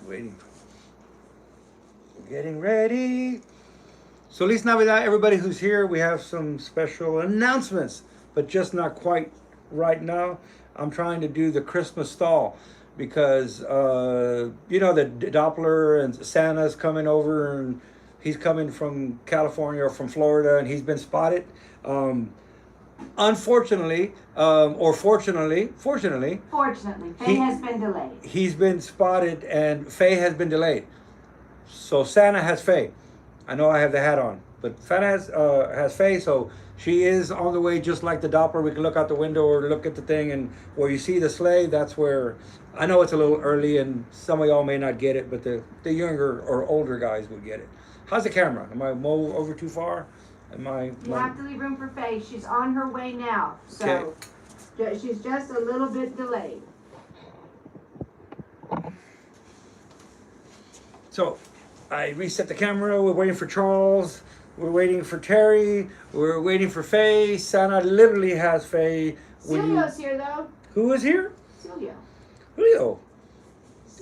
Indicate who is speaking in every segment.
Speaker 1: Waiting. Getting ready. So Feliz Navidad, everybody who's here. We have some special announcements, but just not quite right now. I'm trying to do the Christmas stall because you know the Doppler and Santa's coming over, and he's coming from California or from Florida, and he's been spotted. Unfortunately, or fortunately,
Speaker 2: Fortunately, Faye has been delayed.
Speaker 1: He's been spotted, and Faye has been delayed. So Santa has Faye. I know I have the hat on, but Santa has Faye, so she is on the way, just like the Doppler. We can look out the window or look at the thing, and where you see the sleigh, that's where. I know it's a little early, and some of y'all may not get it, but the younger or older guys will get it. How's the camera? Am I over too far?
Speaker 2: You have to leave room for Faye. She's on her way now, so she's just a little bit delayed.
Speaker 1: So I reset the camera. We're waiting for Charles. We're waiting for Terry. We're waiting for Faye. Santa literally has Faye.
Speaker 2: Cilio's here, though.
Speaker 1: Who is here?
Speaker 2: Cilio.
Speaker 1: Julio.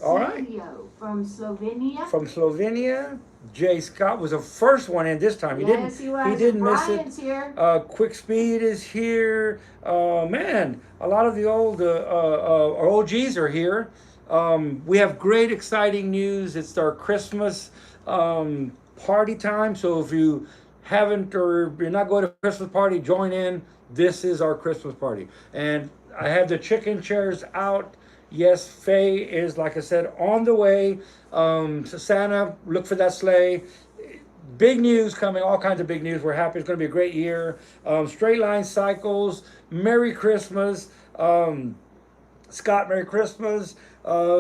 Speaker 1: All right.
Speaker 2: Cilio from Slovenia.
Speaker 1: From Slovenia. Jay Scott was the first one in this time. He didn't miss it.
Speaker 2: Here.
Speaker 1: Quick Speed is here. Man, a lot of the old OGs are here. We have great, exciting news. It's our Christmas party time. So if you haven't or you're not going to a Christmas party, join in. This is our Christmas party. And I have the chicken chairs out. Yes, Faye is, like I said, on the way. So Santa, look for that sleigh. Big news coming, all kinds of big news. We're happy. It's going to be a great year. Straight Line Cycles, Merry Christmas. Scott, Merry Christmas.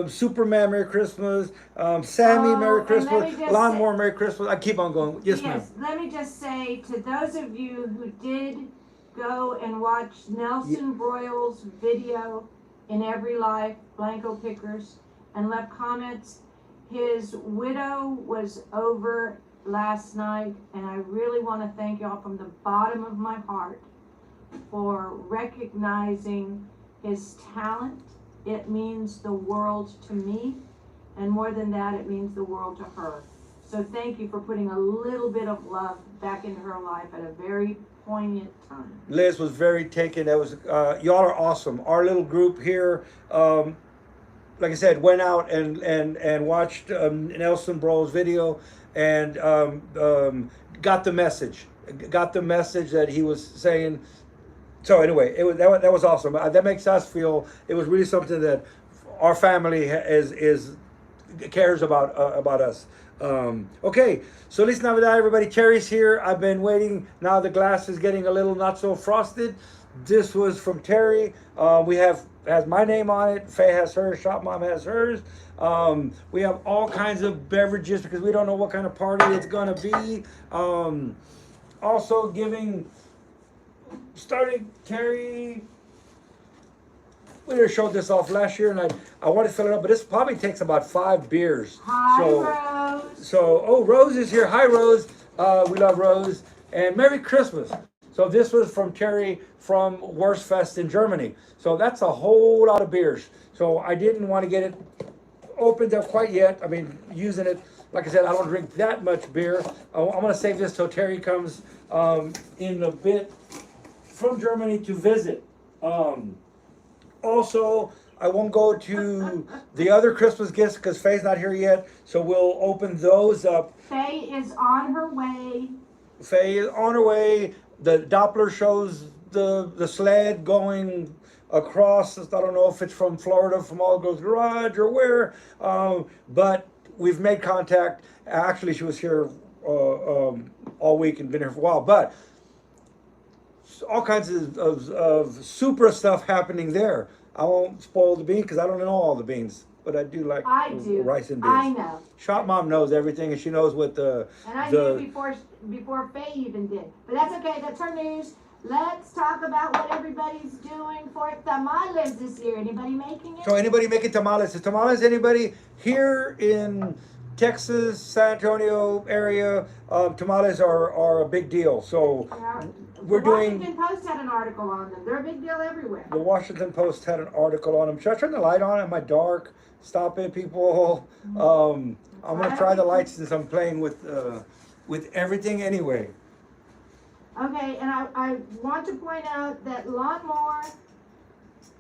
Speaker 1: Superman, Merry Christmas. Sammy, Merry Christmas. Lawnmower, Merry Christmas. I keep on going. Yes, ma'am.
Speaker 2: Let me just say to those of you who did go and watch Nelson Broyles' video in Every Life, Blanco Pickers, and left comments, his widow was over last night, and I really want to thank y'all from the bottom of my heart for recognizing his talent. It means the world to me, and more than that, it means the world to her. So thank you for putting a little bit of love back into her life at a very poignant time.
Speaker 1: Liz was very taken. That was y'all are awesome. Our little group here, like I said, went out and watched Nelson Broyles' video and got the message. Got the message that he was saying. So anyway, that was awesome. That makes us feel it was really something that our family cares about us. Okay, so Feliz Navidad, everybody. Terry's here. I've been waiting. Now the glass is getting a little not so frosted. This was from Terry. Has my name on it. Faye has hers. Shop Mom has hers. We have all kinds of beverages because we don't know what kind of party it's gonna be. Also starting Terry. We just showed this off last year, and I want to fill it up, but this probably takes about 5 beers.
Speaker 2: Hi, Rose.
Speaker 1: Rose is here. Hi, Rose. We love Rose. And Merry Christmas. So this was from Terry from Wurstfest in Germany. So that's a whole lot of beers. So I didn't want to get it opened up quite yet. I mean, using it, like I said, I don't drink that much beer. I'm going to save this till Terry comes in a bit from Germany to visit. Also, I won't go to the other Christmas gifts because Faye's not here yet, so we'll open those up.
Speaker 2: Faye is on her way.
Speaker 1: Faye is on her way. The Doppler shows the sled going across. I don't know if it's from Florida, from All Girls Garage or where, but we've made contact. Actually, she was here all week and been here for a while, but all kinds of super stuff happening there. I won't spoil the beans because I don't know all the beans, but I do like rice and beans.
Speaker 2: I know.
Speaker 1: Shop Mom knows everything, and she knows what the.
Speaker 2: And I knew before Faye even did. But that's okay. That's her news. Let's talk about what everybody's doing for tamales this year. Anybody making it?
Speaker 1: So anybody making tamales? Is tamales anybody here in Texas, San Antonio area? Tamales are a big deal. So we're doing.
Speaker 2: Washington Post had an article on them. They're a big deal everywhere.
Speaker 1: The Washington Post had an article on them. Should I turn the light on? Am I dark? Stop it, people. I'm gonna try the lights since I'm playing with everything anyway.
Speaker 2: Okay, and I want to point out that Lawnmower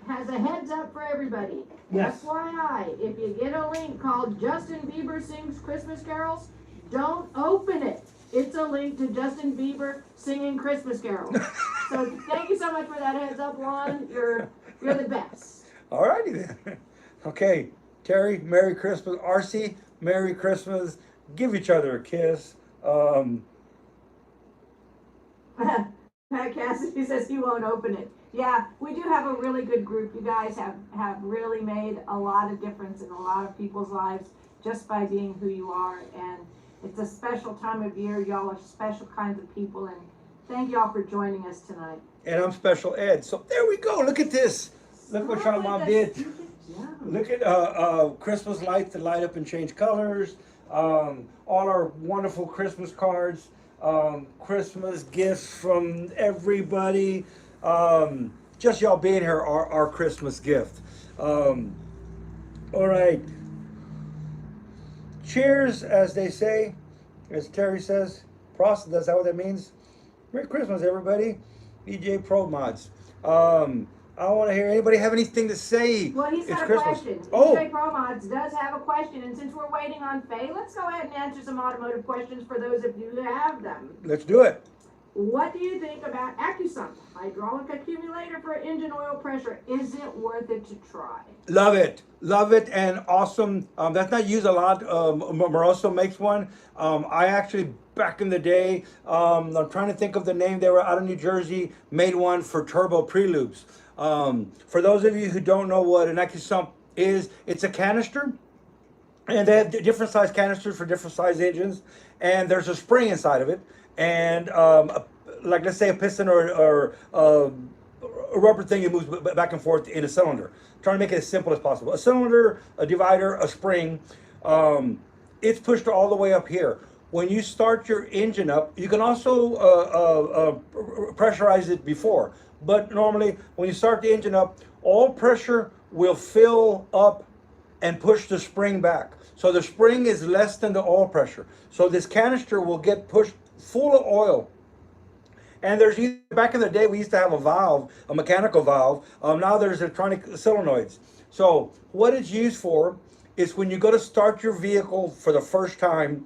Speaker 2: has a heads up for everybody.
Speaker 1: Yes.
Speaker 2: FYI, if you get a link called Justin Bieber Sings Christmas Carols, don't open it. It's a link to Justin Bieber singing Christmas carols. So thank you so much for that heads up, Lon. You're the best.
Speaker 1: Alrighty then. Okay, Terry, Merry Christmas. RC, Merry Christmas. Give each other a kiss.
Speaker 2: Cassidy says he won't open it. Yeah, we do have a really good group. You guys have really made a lot of difference in a lot of people's lives just by being who you are. And it's a special time of year. Y'all are special kinds of people. And thank y'all for joining us tonight.
Speaker 1: And I'm Special Ed. So there we go. Look at this. Look what your mom did. Look at Christmas lights that light up and change colors. All our wonderful Christmas cards. Christmas gifts from everybody. Just y'all being here are our Christmas gift. All right. Cheers, as they say, as Terry says. Prost, is that what that means? Merry Christmas, everybody. EJ Pro Mods. I want to hear anybody have anything to say.
Speaker 2: Well, he's got a
Speaker 1: Christmas.
Speaker 2: question.
Speaker 1: Oh.
Speaker 2: EJ Pro Mods does have a question, and since we're waiting on Faye, let's go ahead and answer some automotive questions for those of you who have them.
Speaker 1: Let's do it.
Speaker 2: What do you think about AccuSump, hydraulic accumulator for engine oil pressure? Is it worth it to try?
Speaker 1: Love it, and awesome. That's not used a lot. Moroso makes one. I actually, back in the day, I'm trying to think of the name. They were out of New Jersey, made one for turbo prelubes. For those of you who don't know what an AccuSump is, it's a canister, and they have different size canisters for different size engines, and there's a spring inside of it, and like let's say a piston or a rubber thing that moves back and forth in a cylinder. Trying to make it as simple as possible. A cylinder, a divider, a spring. It's pushed all the way up here. When you start your engine up, you can also pressurize it before. But normally, when you start the engine up, all pressure will fill up and push the spring back. So the spring is less than the oil pressure. So this canister will get pushed full of oil. And there's back in the day, we used to have a valve, a mechanical valve. Now there's electronic solenoids. So what it's used for is when you go to start your vehicle for the first time,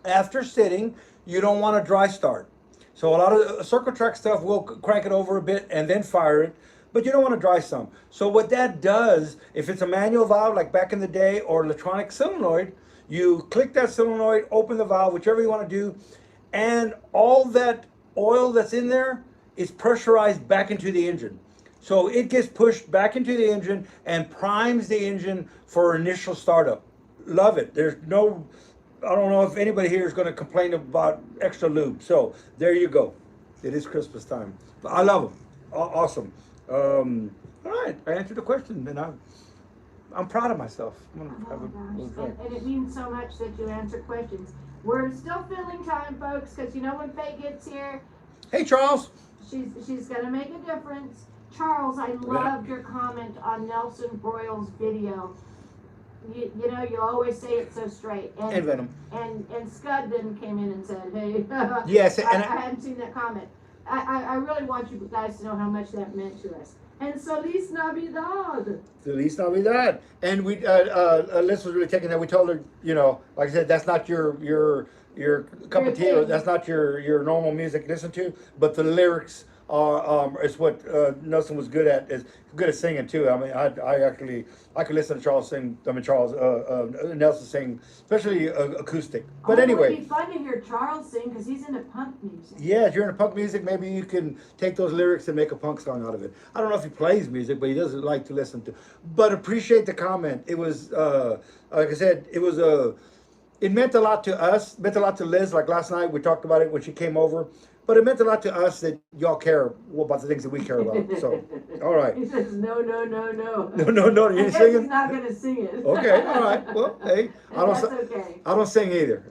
Speaker 1: after sitting, you don't want to dry start. So a lot of circle track stuff will crank it over a bit and then fire it, but you don't want to dry some. So what that does, if it's a manual valve like back in the day or electronic solenoid, you click that solenoid, open the valve, whichever you want to do, and all that oil that's in there is pressurized back into the engine. So it gets pushed back into the engine and primes the engine for initial startup. Love it. There's no, I don't know if anybody here is going to complain about extra lube. So there you go. It is Christmas time. But I love them. Awesome. All right. I answered the question, and I'm proud of myself. I'm gonna have a little drink.
Speaker 2: And it means so much that you answer questions. We're still filling time, folks, because you know when Faye gets here,
Speaker 1: Hey, Charles.
Speaker 2: she's gonna make a difference. Charles, I loved your comment on Nelson Broyles' video. You know, you always say it so straight.
Speaker 1: And Venom.
Speaker 2: And Scud then came in and said, hey,
Speaker 1: Yes,
Speaker 2: I hadn't seen that comment. I really want you guys to know how much that meant to us. And Feliz Navidad.
Speaker 1: Feliz Navidad. And we, Liz was really taking that. We told her, you know, like I said, that's not your cup of tea, or that's not your normal music to listen to, but the lyrics are is what Nelson was good at, is good at singing too. I mean, I could listen to Nelson sing, especially acoustic. But anyway,
Speaker 2: it'd be fun to hear Charles sing because he's into punk music.
Speaker 1: Yeah, if you're into punk music, maybe you can take those lyrics and make a punk song out of it. I don't know if he plays music, but he doesn't like to listen to. But appreciate the comment. It was like I said, it was it meant a lot to us, meant a lot to Liz. Like last night, we talked about it when she came over. but it meant a lot to us that y'all care about the things that we care about. So, all right.
Speaker 2: He says, no, no, no, no.
Speaker 1: No, no, no. You
Speaker 2: I
Speaker 1: ain't
Speaker 2: guess
Speaker 1: singing?
Speaker 2: he's not going to sing it.
Speaker 1: Okay, all right. Well, hey,
Speaker 2: And that's okay.
Speaker 1: I don't sing either.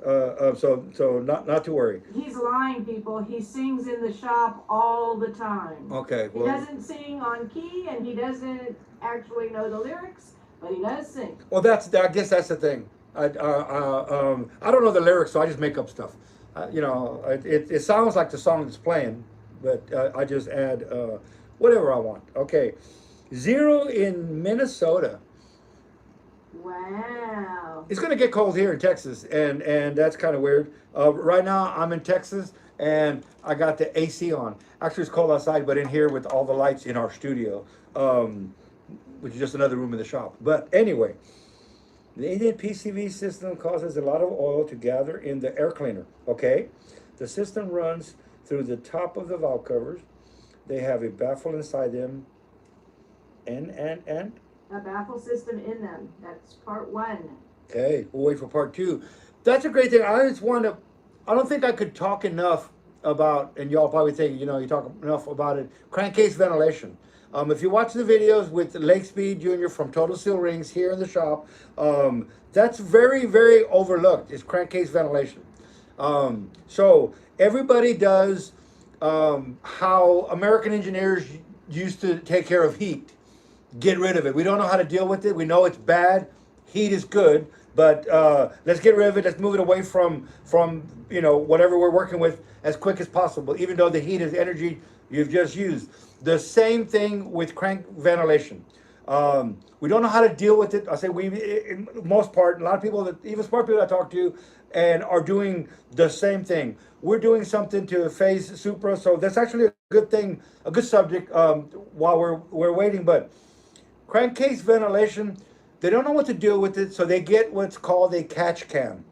Speaker 1: So not to worry.
Speaker 2: He's lying, people. He sings in the shop all the time.
Speaker 1: Okay.
Speaker 2: He
Speaker 1: Well,
Speaker 2: doesn't sing on key, and he doesn't actually know the lyrics, but he does sing.
Speaker 1: well, I guess that's the thing. I don't know the lyrics, so I just make up stuff. It sounds like the song that's playing, but I just add whatever I want. Okay, 0 in Minnesota.
Speaker 2: Wow.
Speaker 1: It's gonna get cold here in Texas, and that's kind of weird. Right now, I'm in Texas, and I got the AC on. Actually, it's cold outside, but in here with all the lights in our studio, which is just another room in the shop. But anyway, the Indian PCV system causes a lot of oil to gather in the air cleaner. Okay, the system runs through the top of the valve covers. They have a baffle inside them, and
Speaker 2: A baffle system in them. That's part 1.
Speaker 1: okay, we'll wait for part 2. That's a great thing. I don't think I could talk enough about, and y'all probably think, you talk enough about it, crankcase ventilation. If you watch the videos with Lake Speed Jr. from Total Seal Rings here in the shop, that's very, very overlooked, is crankcase ventilation. So everybody does how American engineers used to take care of heat. Get rid of it. We don't know how to deal with it. We know it's bad. Heat is good, but let's get rid of it. Let's move it away from whatever we're working with as quick as possible, even though the heat is energy you've just used. The same thing with crank ventilation. We don't know how to deal with it. I say we, in most part, a lot of people, even smart people I talk to, and are doing the same thing. We're doing something to phase Supra, so that's actually a good thing, a good subject while we're waiting. But crankcase ventilation, they don't know what to do with it, so they get what's called a catch can.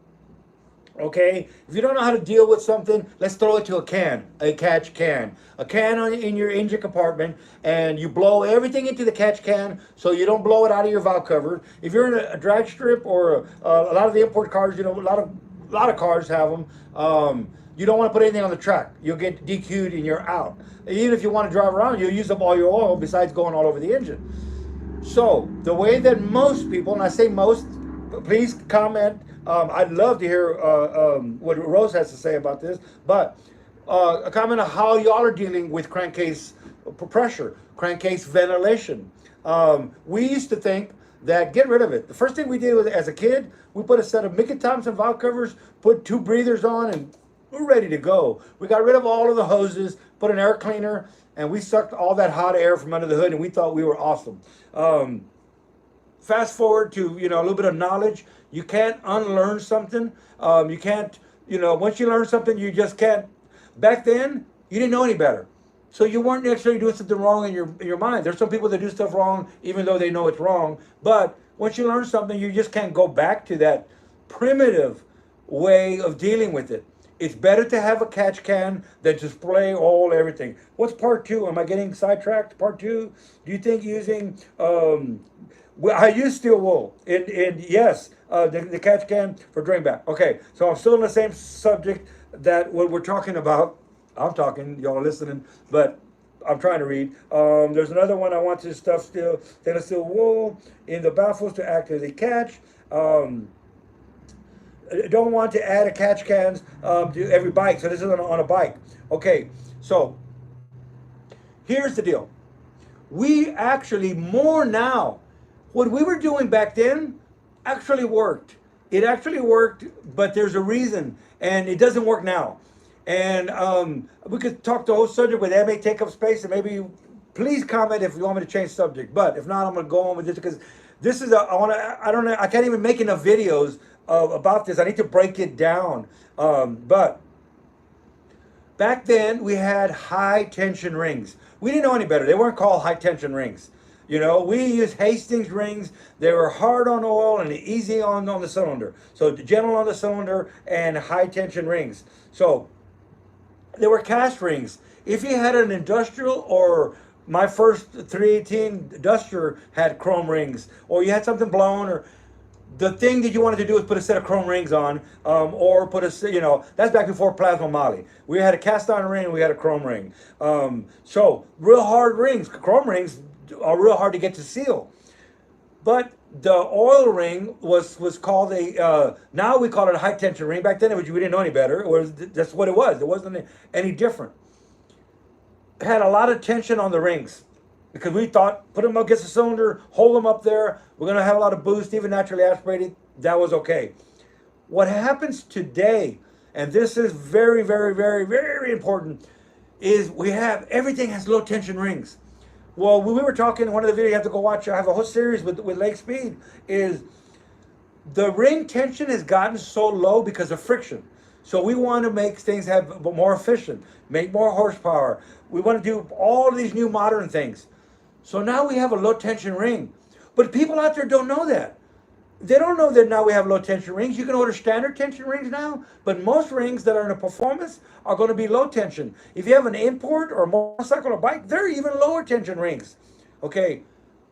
Speaker 1: Okay, if you don't know how to deal with something, let's throw it to a catch can, in your engine compartment, and you blow everything into the catch can so you don't blow it out of your valve cover. If you're in a drag strip or a lot of the import cars, a lot of cars have them. You don't want to put anything on the track. You'll get DQ'd and you're out. Even if you want to drive around, you'll use up all your oil besides going all over the engine. So the way that most people, and I say most, please comment. I'd love to hear what Rose has to say about this, but a comment on how y'all are dealing with crankcase pressure, crankcase ventilation. We used to think that get rid of it. The first thing we did was, as a kid, we put a set of Mickey Thompson valve covers, put 2 breathers on, and we're ready to go. We got rid of all of the hoses, put an air cleaner, and we sucked all that hot air from under the hood, and we thought we were awesome. Fast forward to, a little bit of knowledge. You can't unlearn something. You can't, once you learn something, you just can't. Back then, you didn't know any better. So you weren't necessarily doing something wrong in your mind. There's some people that do stuff wrong even though they know it's wrong. But once you learn something, you just can't go back to that primitive way of dealing with it. It's better to have a catch can than to spray all everything. What's part 2? Am I getting sidetracked? Part 2? Do you think using... Well, I use steel wool, and yes, the catch can for drain back. Okay, so I'm still in the same subject that what we're talking about. I'm talking, y'all are listening, but I'm trying to read. There's another one I want to stuff still, stainless steel wool in the baffles to act as a catch. Don't want to add a catch cans to every bike, so this is on a bike. Okay, so here's the deal. We actually more now. What we were doing back then actually worked. It actually worked, but there's a reason, and it doesn't work now. And we could talk the whole subject, but that may take up space, and maybe please comment if you want me to change subject. But if not, I'm going to go on with this because this is I can't even make enough videos about this. I need to break it down. But back then we had high tension rings. We didn't know any better. They weren't called high tension rings. We used Hastings rings. They were hard on oil and easy on the cylinder. So gentle on the cylinder and high tension rings. So they were cast rings. If you had an industrial, or my first 318 Duster had chrome rings, or you had something blown, the thing that you wanted to do is put a set of chrome rings on, or put that's back before plasma moly. We had a cast iron ring, we had a chrome ring. So real hard rings, chrome rings are real hard to get to seal. But the oil ring was called now we call it a high tension ring. Back then we didn't know any better. That's what it was. It wasn't any different. It had a lot of tension on the rings, because we thought, put them up against the cylinder, hold them up there. We're going to have a lot of boost, even naturally aspirated. That was okay. What happens today, and this is very, very, very, very important, is everything has low tension rings. Well, when we were talking in one of the videos, you have to go watch. I have a whole series with Lake Speed. Is the ring tension has gotten so low because of friction. So we want to make things have more efficient, make more horsepower. We want to do all of these new modern things. So now we have a low tension ring. But people out there don't know that. They don't know that now we have low tension rings. You can order standard tension rings now, but most rings that are in a performance are going to be low tension. If you have an import or a motorcycle or bike, they're even lower tension rings. Okay,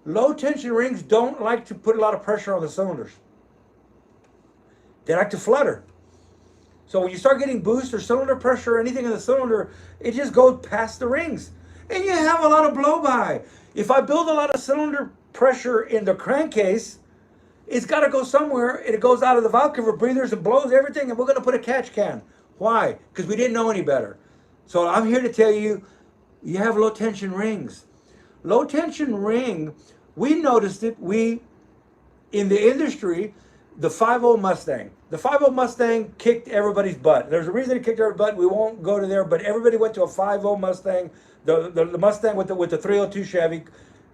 Speaker 1: low tension rings don't like to put a lot of pressure on the cylinders. They like to flutter. So when you start getting boost or cylinder pressure or anything in the cylinder, it just goes past the rings. And you have a lot of blow by. If I build a lot of cylinder pressure in the crankcase, it's got to go somewhere, and it goes out of the valve cover breathers and blows everything, and we're going to put a catch can. Why? Because we didn't know any better. So I'm here to tell you, you have low tension rings. Low tension ring, we noticed it, in the industry, the 5.0 Mustang. The 5.0 Mustang kicked everybody's butt. There's a reason it kicked everybody's butt. We won't go to there, but everybody went to a 5.0 Mustang. The Mustang with the 302 Chevy,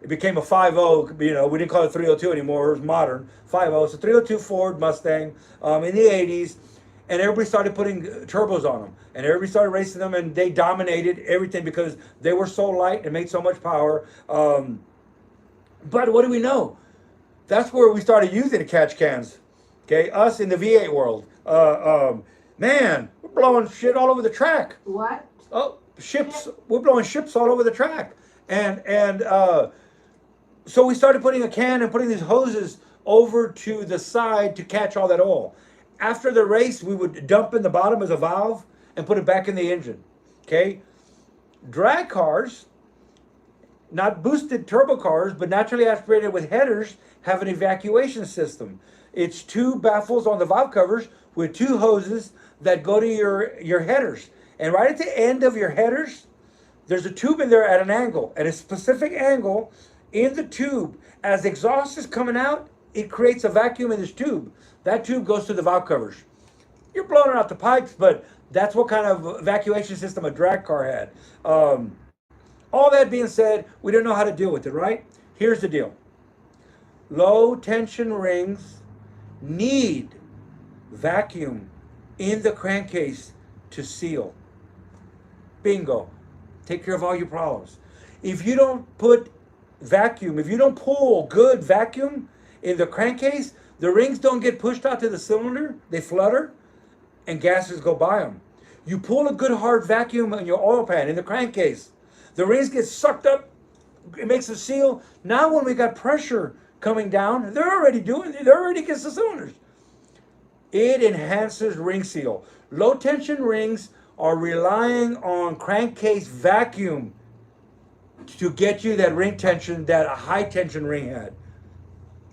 Speaker 1: it became a 5.0. We didn't call it 302 anymore. It was modern 5.0. It's a 302 Ford Mustang in the 80s, and everybody started putting turbos on them, and everybody started racing them, and they dominated everything because they were so light and made so much power. But what do we know? That's where we started using the catch cans. Okay, us in the V8 world. Man, we're blowing shit all over the track.
Speaker 2: What?
Speaker 1: Oh, ships. We're blowing ships all over the track. And so we started putting a can and putting these hoses over to the side to catch all that oil. After the race, we would dump in the bottom as a valve and put it back in the engine. Okay? Drag cars, not boosted turbo cars, but naturally aspirated with headers, have an evacuation system. It's two baffles on the valve covers with two hoses that go to your headers. And right at the end of your headers, there's a tube in there at an angle, at a specific angle in the tube. As exhaust is coming out, it creates a vacuum in this tube. That tube goes to the valve covers. You're blowing out the pipes, but that's what kind of evacuation system a drag car had. All that being said, we don't know how to deal with it, right? Here's the deal. Low tension rings need vacuum in the crankcase to seal. Bingo. Take care of all your problems. If you don't put vacuum, if you don't pull good vacuum in the crankcase, the rings don't get pushed out to the cylinder, they flutter, and gases go by them. You pull a good hard vacuum in your oil pan in the crankcase, the rings get sucked up, it makes a seal. Now when we got pressure coming down, they're already against the cylinders. It enhances ring seal. Low tension rings are relying on crankcase vacuum to get you that ring tension that a high tension ring had.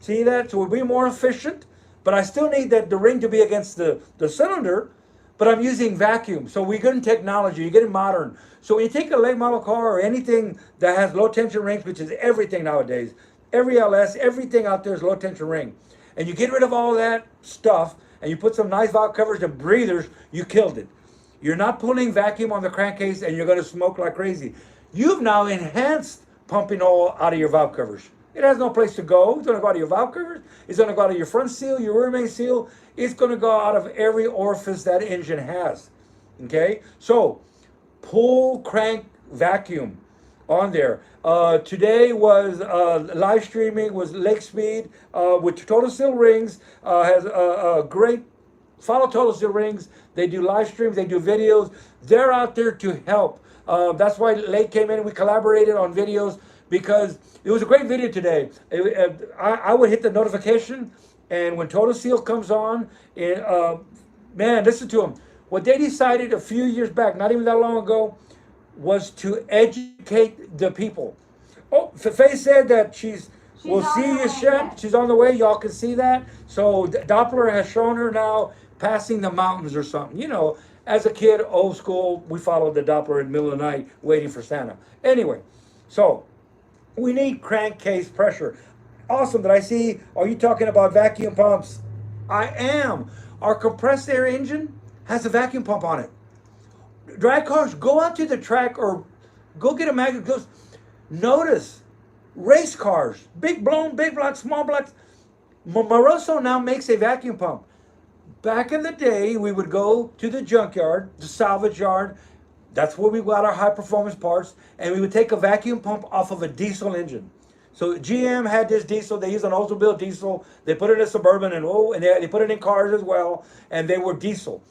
Speaker 1: See that? So we'll be more efficient, but I still need the ring to be against the cylinder, but I'm using vacuum. So we're getting technology, you're getting modern. So when you take a late model car or anything that has low tension rings, which is everything nowadays, every LS, everything out there is low tension ring. And you get rid of all that stuff and you put some nice valve covers and breathers, you killed it. You're not pulling vacuum on the crankcase and you're going to smoke like crazy. You've now enhanced pumping oil out of your valve covers. It has no place to go. It's going to go out of your valve covers. It's going to go out of your front seal, your rear main seal. It's going to go out of every orifice that engine has. Okay? So, pull crank vacuum on there. Today was live streaming, was Lake Speed with Total Seal Rings. Has a great, follow Total Seal Rings. They do live streams, they do videos. They're out there to help. That's why Lake came in and we collaborated on videos because it was a great video today. I would hit the notification And when Total Seal comes on, man, listen to them. What they decided a few years back, not even that long ago, was to educate the people. Oh, Faye said that
Speaker 2: She's
Speaker 1: we'll
Speaker 2: on
Speaker 1: see
Speaker 2: her
Speaker 1: you,
Speaker 2: way,
Speaker 1: Shed.
Speaker 2: yes.
Speaker 1: She's on the way. Y'all can see that. So Doppler has shown her now passing the mountains or something. You know, as a kid, old school, we followed the Doppler in the middle of the night waiting for Santa. Anyway, so we need crankcase pressure. Awesome. Did I see? Are you talking about vacuum pumps? I am. Our compressed air engine has a vacuum pump on it. Drag cars, go out to the track or go get a magnet. Notice race cars, big blown, big blocks, small blocks. Moroso now makes a vacuum pump. Back in the day, we would go to the junkyard, the salvage yard. That's where we got our high performance parts, and we would take a vacuum pump off of a diesel engine. So GM had this diesel. They used an Oldsmobile diesel. They put it in a Suburban, and they put it in cars as well, and they were diesel.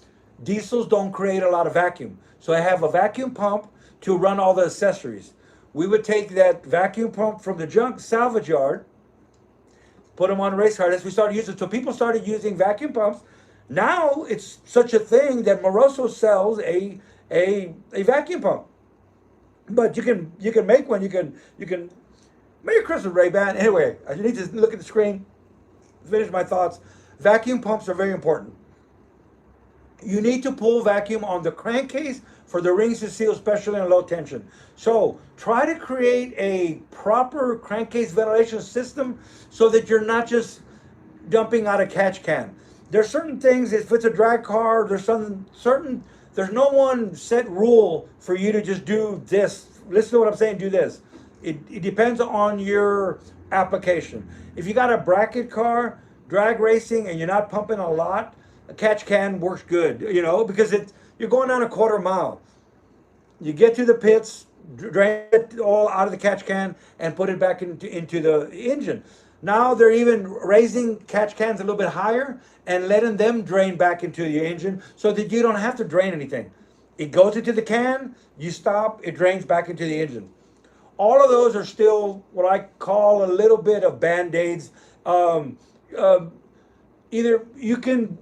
Speaker 1: Diesels don't create a lot of vacuum, so I have a vacuum pump to run all the accessories. We would take that vacuum pump from the junk salvage yard, put them on a race car. As we started using, so people started using vacuum pumps. Now it's such a thing that Moroso sells a vacuum pump. But you can make one. You can. Merry Christmas, Ray Ban. Anyway, I need to look at the screen. Finish my thoughts. Vacuum pumps are very important. You need to pull vacuum on the crankcase for the rings to seal, especially in low tension. So try to create a proper crankcase ventilation system so that you're not just dumping out a catch can. There's certain things, if it's a drag car, there's no one set rule for you to just do this. Listen to what I'm saying, do this. It depends on your application. If you got a bracket car, drag racing, and you're not pumping a lot, a catch can works good, because you're going down a quarter mile. You get to the pits, drain it all out of the catch can, and put it back into the engine. Now they're even raising catch cans a little bit higher and letting them drain back into the engine so that you don't have to drain anything. It goes into the can, you stop, it drains back into the engine. All of those are still what I call a little bit of band-aids. Either you can,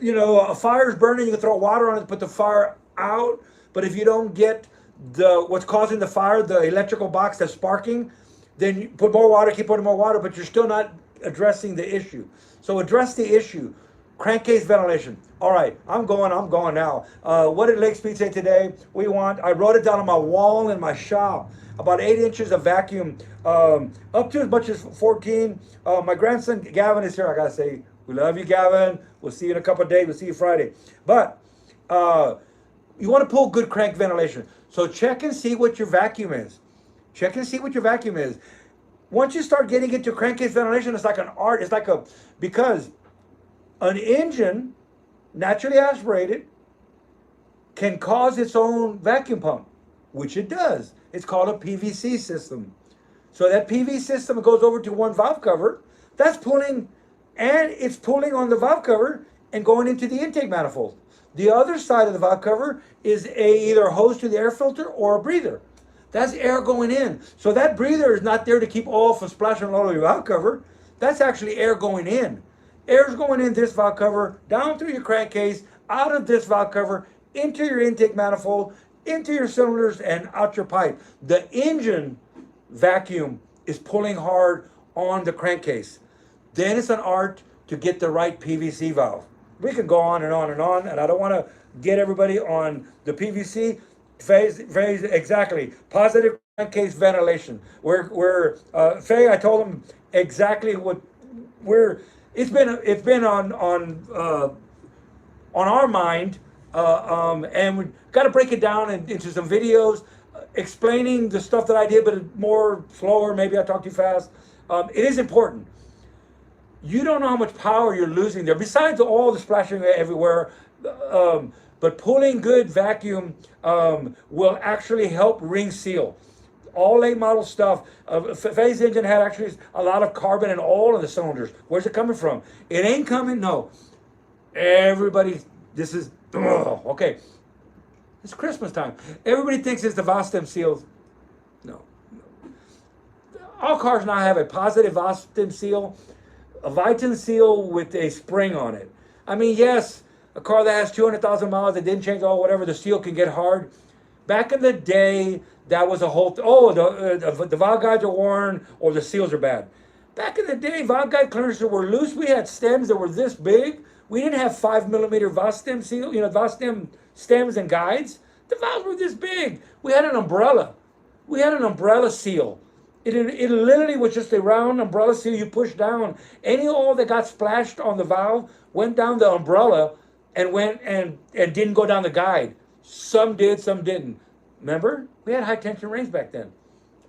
Speaker 1: a fire's burning, you can throw water on it to put the fire out. But if you don't get what's causing the fire, the electrical box that's sparking, then you put more water, keep putting more water, but you're still not addressing the issue. So address the issue. Crankcase ventilation. All right, I'm going now. What did Lake Speed say today? I wrote it down on my wall in my shop. About 8 inches of vacuum, up to as much as 14. My grandson Gavin is here. I gotta say, we love you, Gavin. We'll see you in a couple of days. We'll see you Friday. But you want to pull good crank ventilation. So check and see what your vacuum is. Check and see what your vacuum is. Once you start getting into crankcase ventilation, it's like an art. Because an engine, naturally aspirated, can cause its own vacuum pump, which it does. It's called a PVC system. So that PV system goes over to one valve cover. That's pulling, and it's pulling on the valve cover and going into the intake manifold. The other side of the valve cover is either a hose to the air filter or a breather. That's air going in. So that breather is not there to keep oil from splashing all over your valve cover. That's actually air going in. Air's going in this valve cover, down through your crankcase, out of this valve cover, into your intake manifold, into your cylinders, and out your pipe. The engine vacuum is pulling hard on the crankcase. Then it's an art to get the right PVC valve. We can go on and on and on, and I don't want to get everybody on the PVC phase exactly. Positive crankcase ventilation. Faye, I told him exactly what it's been on our mind, and we got to break it down into some videos explaining the stuff that I did, but more slower. Maybe I talk too fast. It is important. You don't know how much power you're losing there. Besides all the splashing everywhere, but pulling good vacuum will actually help ring seal. All late model stuff. Faye's engine had actually a lot of carbon in all of the cylinders. Where's it coming from? It ain't coming. No. Everybody, this is okay. It's Christmas time. Everybody thinks it's the valve stem seals. No. All cars now have a positive valve stem seal. a Viton seal with a spring on it. I mean, yes, a car that has 200,000 miles that didn't change all whatever, the seal can get hard. Back in the day, that was a whole. The valve guides are worn or the seals are bad. Back in the day, valve guide clearances were loose. We had stems that were this big. We didn't have 5 millimeter valve stem seal, valve stem stems and guides. The valves were this big. We had an umbrella. We had an umbrella seal. It literally was just a round umbrella seal you push down. Any oil that got splashed on the valve went down the umbrella and went and didn't go down the guide. Some did, some didn't. Remember? We had high tension rings back then.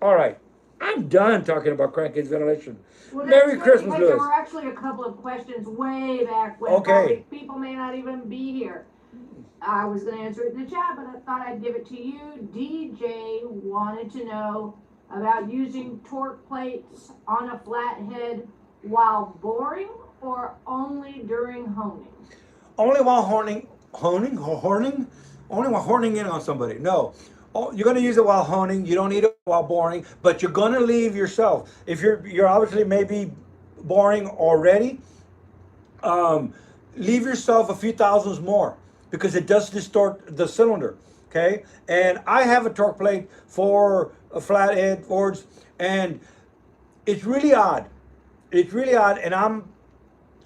Speaker 1: All right. I'm done talking about crankcase ventilation.
Speaker 2: Well,
Speaker 1: Merry Christmas,
Speaker 2: There
Speaker 1: Lewis.
Speaker 2: were actually a couple of questions way back when.
Speaker 1: Okay.
Speaker 2: People may not even be here. I was going to answer it in the chat, but I thought I'd give it to you. DJ wanted to know about using torque plates on a flathead while boring or only during honing?
Speaker 1: Only while horning? Only while horning in on somebody. No. Oh, you're going to use it while honing. You don't need it while boring, but you're going to leave yourself. If you're obviously maybe boring already, leave yourself a few thousands more because it does distort the cylinder. Okay, and I have a torque plate for a flathead Fords, and it's really odd. It's really odd, and I'm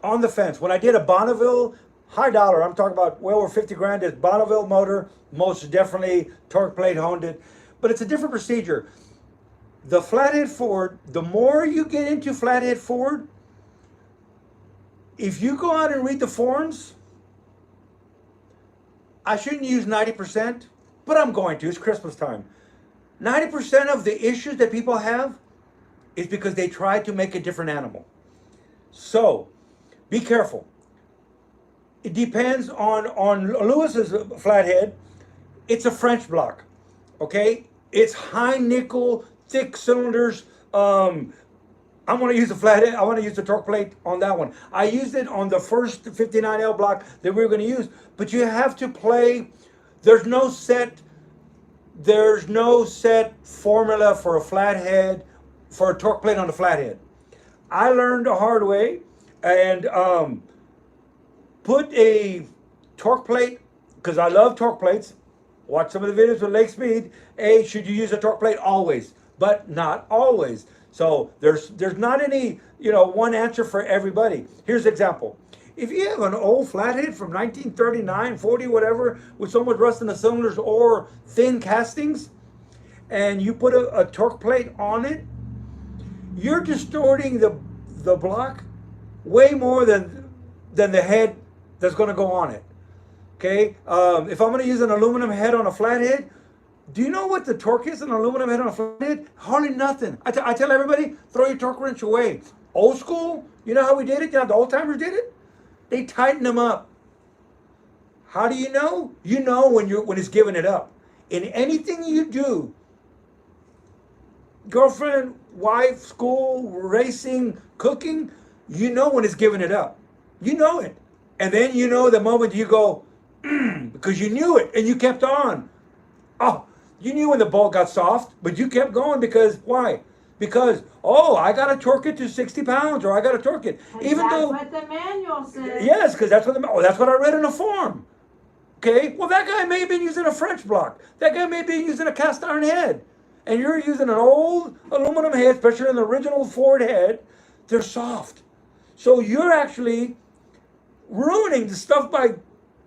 Speaker 1: on the fence. When I did a Bonneville, high dollar, I'm talking about well over 50 grand, this Bonneville motor, most definitely torque plate honed it, but it's a different procedure. The flathead Ford, the more you get into flathead Ford, if you go out and read the forums, I shouldn't use 90%, but I'm going to. It's Christmas time. 90% of the issues that people have is because they tried to make a different animal. So, be careful. It depends on Lewis's flathead. It's a French block, okay? It's high nickel, thick cylinders. I'm going to use the flathead. I want to use the torque plate on that one. I used it on the first 59L block that we were going to use, but you have to play. There's no set formula for a flathead, for a torque plate on a flathead. I learned the hard way and put a torque plate, because I love torque plates. Watch some of the videos with Lake Speed. Should you use a torque plate? Always, but not always. So there's not any, one answer for everybody. Here's an example. If you have an old flathead from 1939, 40, whatever, with so much rust in the cylinders or thin castings, and you put a torque plate on it, you're distorting the block way more than the head that's going to go on it. Okay? If I'm going to use an aluminum head on a flathead, do you know what the torque is on an aluminum head on a flathead? Hardly nothing. I tell everybody, throw your torque wrench away. Old school, you know how we did it? You know how the old timers did it? They tighten them up. How do you know? You know when it's giving it up. In anything you do, girlfriend, wife, school, racing, cooking, you know when it's giving it up. You know it. And then you know the moment you go, because you knew it and you kept on. Oh, you knew when the bolt got soft, but you kept going because, why? Because, I got to torque it to 60 pounds, or I got to torque it. Even
Speaker 2: that's
Speaker 1: though,
Speaker 2: what the manual says.
Speaker 1: yes, because that's what I read in the form. Okay, well, that guy may have been using a French block. That guy may be using a cast iron head. And you're using an old aluminum head, especially an original Ford head. They're soft. So you're actually ruining the stuff by,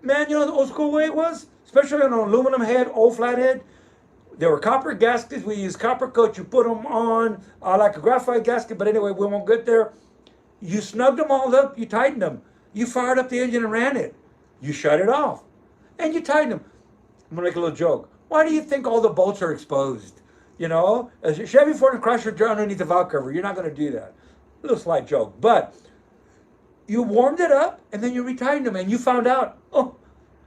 Speaker 1: man, the old school way it was, especially on an aluminum head, old flathead. There were copper gaskets. We used copper coat. You put them on like a graphite gasket, but anyway, we won't get there. You snugged them all up. You tightened them. You fired up the engine and ran it. You shut it off. And you tightened them. I'm going to make a little joke. Why do you think all the bolts are exposed? A Chevy, Ford, and Chrysler are underneath the valve cover. You're not going to do that. A little slight joke. But you warmed it up, and then you retightened them, and you found out,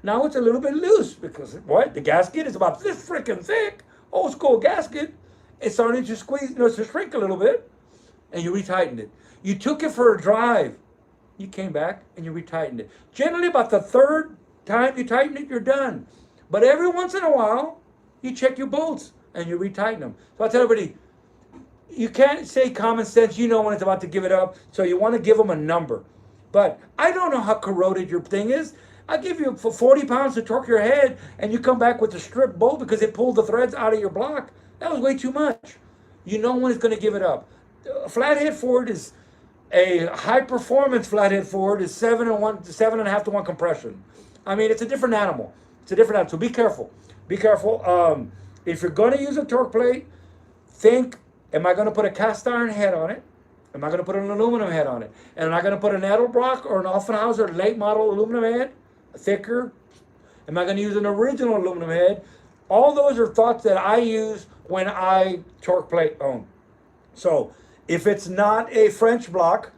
Speaker 1: now it's a little bit loose because what? The gasket is about this freaking thick, old school gasket. It's starting to squeeze, to shrink a little bit, and you retightened it. You took it for a drive. You came back and you retightened it. Generally, about the third time you tighten it, you're done. But every once in a while, you check your bolts and you retighten them. So I tell everybody, you can't say common sense. You know when it's about to give it up, so you want to give them a number. But I don't know how corroded your thing is. I give you for 40 pounds to torque your head, and you come back with a strip bolt because it pulled the threads out of your block. That was way too much. You know when it's going to give it up. Flathead Ford is a high performance flathead Ford is 7.5 to 1 compression. I mean, it's a different animal. It's a different animal. So be careful. Be careful. If you're going to use a torque plate, think, am I going to put a cast iron head on it? Am I going to put an aluminum head on it? And am I going to put an Edelbrock or an Offenhauser late model aluminum head, thicker? Am I going to use an original aluminum head? All those are thoughts that I use when I torque plate own. So if it's not a French block,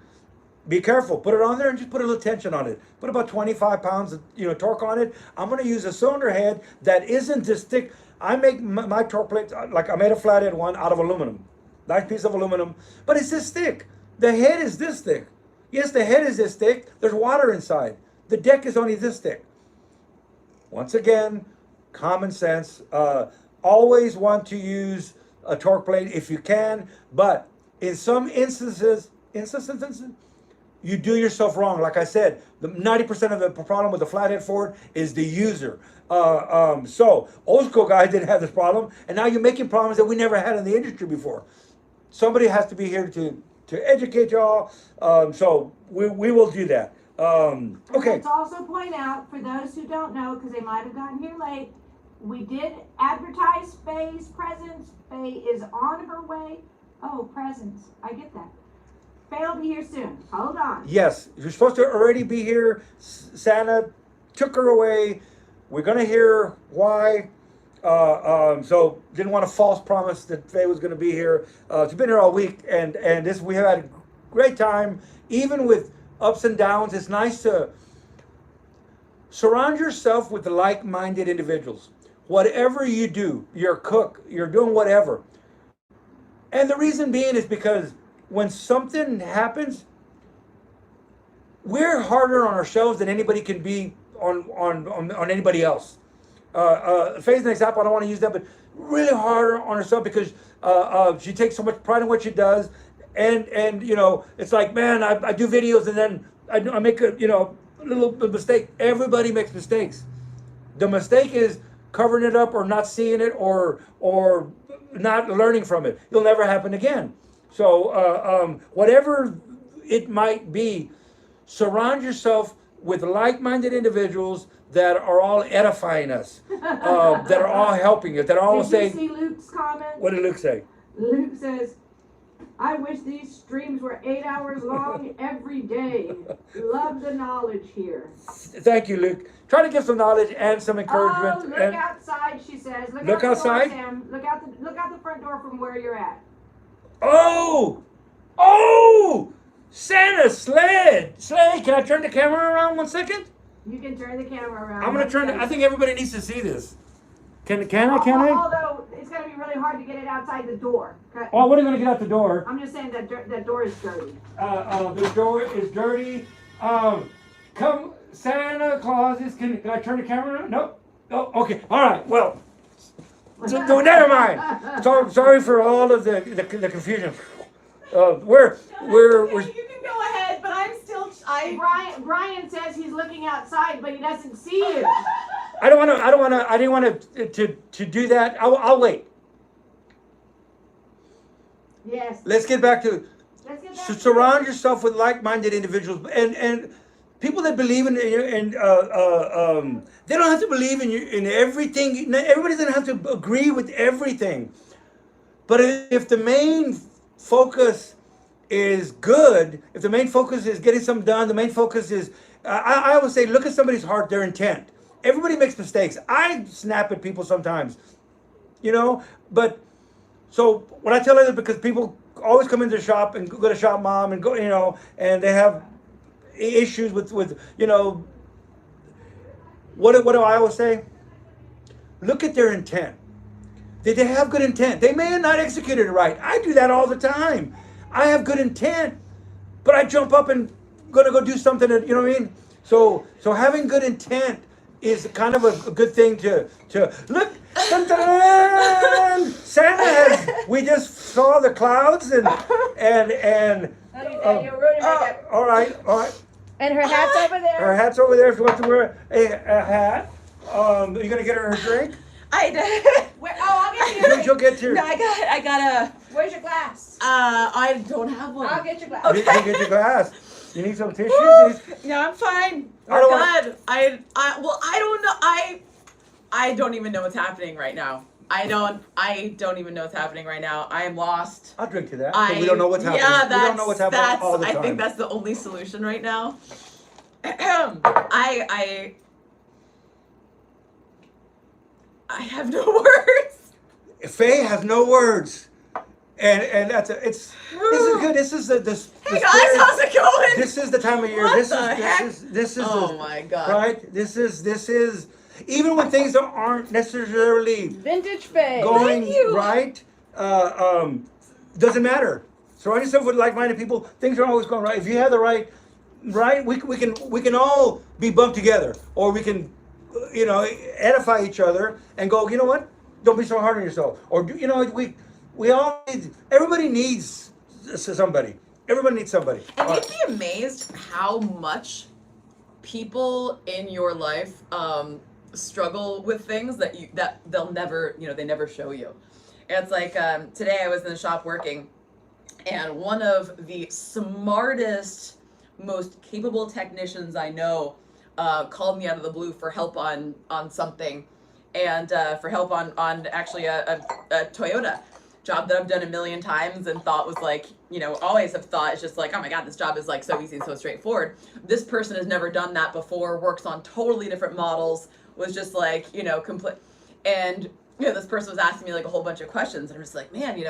Speaker 1: be careful. Put it on there and just put a little tension on it. Put about 25 pounds of torque on it. I'm going to use a cylinder head that isn't this thick. I make my torque plates, like I made a flathead one out of aluminum. Nice piece of aluminum, but it's this thick. The head is this thick. Yes, the head is this thick. There's water inside. The deck is only this thick. Once again, common sense. Always want to use a torque plate if you can, but in some instances, you do yourself wrong. Like I said, the 90% of the problem with the flathead Ford is the user. So old school guys didn't have this problem, and now you're making problems that we never had in the industry before. Somebody has to be here to educate y'all. So we will do that. Okay.
Speaker 2: Let's also point out, for those who don't know, because they might have gotten here late, we did advertise Faye's presence. Faye is on her way. Oh, presents. I get that. Faye will be here soon. Hold on.
Speaker 1: Yes, you're supposed to already be here. Santa took her away. We're going to hear why. So didn't want a false promise that Faye was going to be here. She's been here all week, and we have had a great time, even with ups and downs. It's nice to surround yourself with like-minded individuals. Whatever you do, you're a cook, you're doing whatever. And the reason being is because when something happens, we're harder on ourselves than anybody can be on anybody else. Faye's an example, I don't want to use that, but really harder on herself because she takes so much pride in what she does. And it's like, man, I do videos and then I make a little mistake. Everybody makes mistakes. The mistake is covering it up or not seeing it or not learning from it. It'll never happen again. So whatever it might be, surround yourself with like-minded individuals that are all edifying us, that are all helping us, that are all saying.
Speaker 2: Did you see Luke's comment?
Speaker 1: What did Luke say?
Speaker 2: Luke says, I wish these streams were 8 hours long every day. Love the knowledge here.
Speaker 1: Thank you, Luke. Try to give some knowledge and some encouragement.
Speaker 2: Oh, look outside, she says.
Speaker 1: Look outside?
Speaker 2: Door, Sam. Look out the front door from where you're at.
Speaker 1: Oh! Santa sled! Can I turn the camera around 1 second?
Speaker 2: You can turn the camera around.
Speaker 1: I'm gonna turn it. I think everybody needs to see this. Can I?
Speaker 2: Although it's gonna be really hard to get it outside the door.
Speaker 1: Oh, what are you gonna get out the door?
Speaker 2: I'm just saying that that door is dirty.
Speaker 1: The door is dirty. Come, Santa Claus is. Can I turn the camera around? Nope. Oh, okay. All right. Well, so never mind. Sorry for all of the confusion. We're.
Speaker 3: You can go ahead, but I'm still.
Speaker 2: Brian says he's looking outside, but he doesn't see you.
Speaker 1: I didn't want to do that. I'll wait.
Speaker 2: Yes.
Speaker 1: Let's get back to. Surround yourself with like-minded individuals and people that believe in they don't have to believe in everything. Everybody doesn't have to agree with everything. But if the main focus is good, if the main focus is getting something done, the main focus is, I always say, look at somebody's heart, their intent. Everybody makes mistakes. I snap at people sometimes, but so when I tell others, because people always come into the shop and go to Shop Mom and go, and they have issues with what do I always say? Look at their intent. Did they have good intent? They may have not executed it right. I do that all the time. I have good intent, but I jump up and gonna go do something that, you know what I mean? So having good intent is kind of a good thing to look. Dun, dun, dun, Santa has. We just saw the clouds and.
Speaker 2: You're ruining my gift.
Speaker 1: All right.
Speaker 2: And her hat's over there.
Speaker 1: Her hat's over there. If you want to wear a hat, are you gonna get her a drink?
Speaker 3: I did.
Speaker 2: I'll get you.
Speaker 1: She'll get your.
Speaker 3: No, I got a.
Speaker 2: Where's your glass?
Speaker 3: I don't have one.
Speaker 2: I'll get your glass.
Speaker 1: You get your glass. You need some tissues.
Speaker 3: No, I'm fine.
Speaker 1: I don't
Speaker 3: We're good. I don't know. I don't even know what's happening right now. I don't even know what's happening right now. I am lost.
Speaker 1: I'll drink to that. But we don't know what's happening.
Speaker 3: Yeah,
Speaker 1: we don't know what's happening all the time.
Speaker 3: I think that's the only solution right now. I have no words.
Speaker 1: Faye has no words, and that's this is good. This is the
Speaker 3: Hey guys, how's it going?
Speaker 1: This is the time of year.
Speaker 3: What
Speaker 1: this
Speaker 3: the heck?
Speaker 1: is
Speaker 3: Oh my god.
Speaker 1: right. This is even when things aren't necessarily
Speaker 2: Vintage Faye.
Speaker 1: going
Speaker 3: Thank you.
Speaker 1: right. Doesn't matter. Surround yourself with like-minded people. Things are always going right. If you have the right, we can all be bumped together, or we can, edify each other and go. You know what? Don't be so hard on yourself. Or we all need. Everybody needs somebody. Everybody needs somebody.
Speaker 3: And you'd be amazed how much people in your life struggle with things that they'll never, they never show you. And it's like today I was in the shop working, and one of the smartest, most capable technicians I know called me out of the blue for help on something, and for help on actually a Toyota job that I've done a million times and thought was like, always have thought it's just like, oh my God, this job is like so easy and so straightforward. This person has never done that before, works on totally different models, was just like, complete. And, this person was asking me like a whole bunch of questions, and I'm just like, man,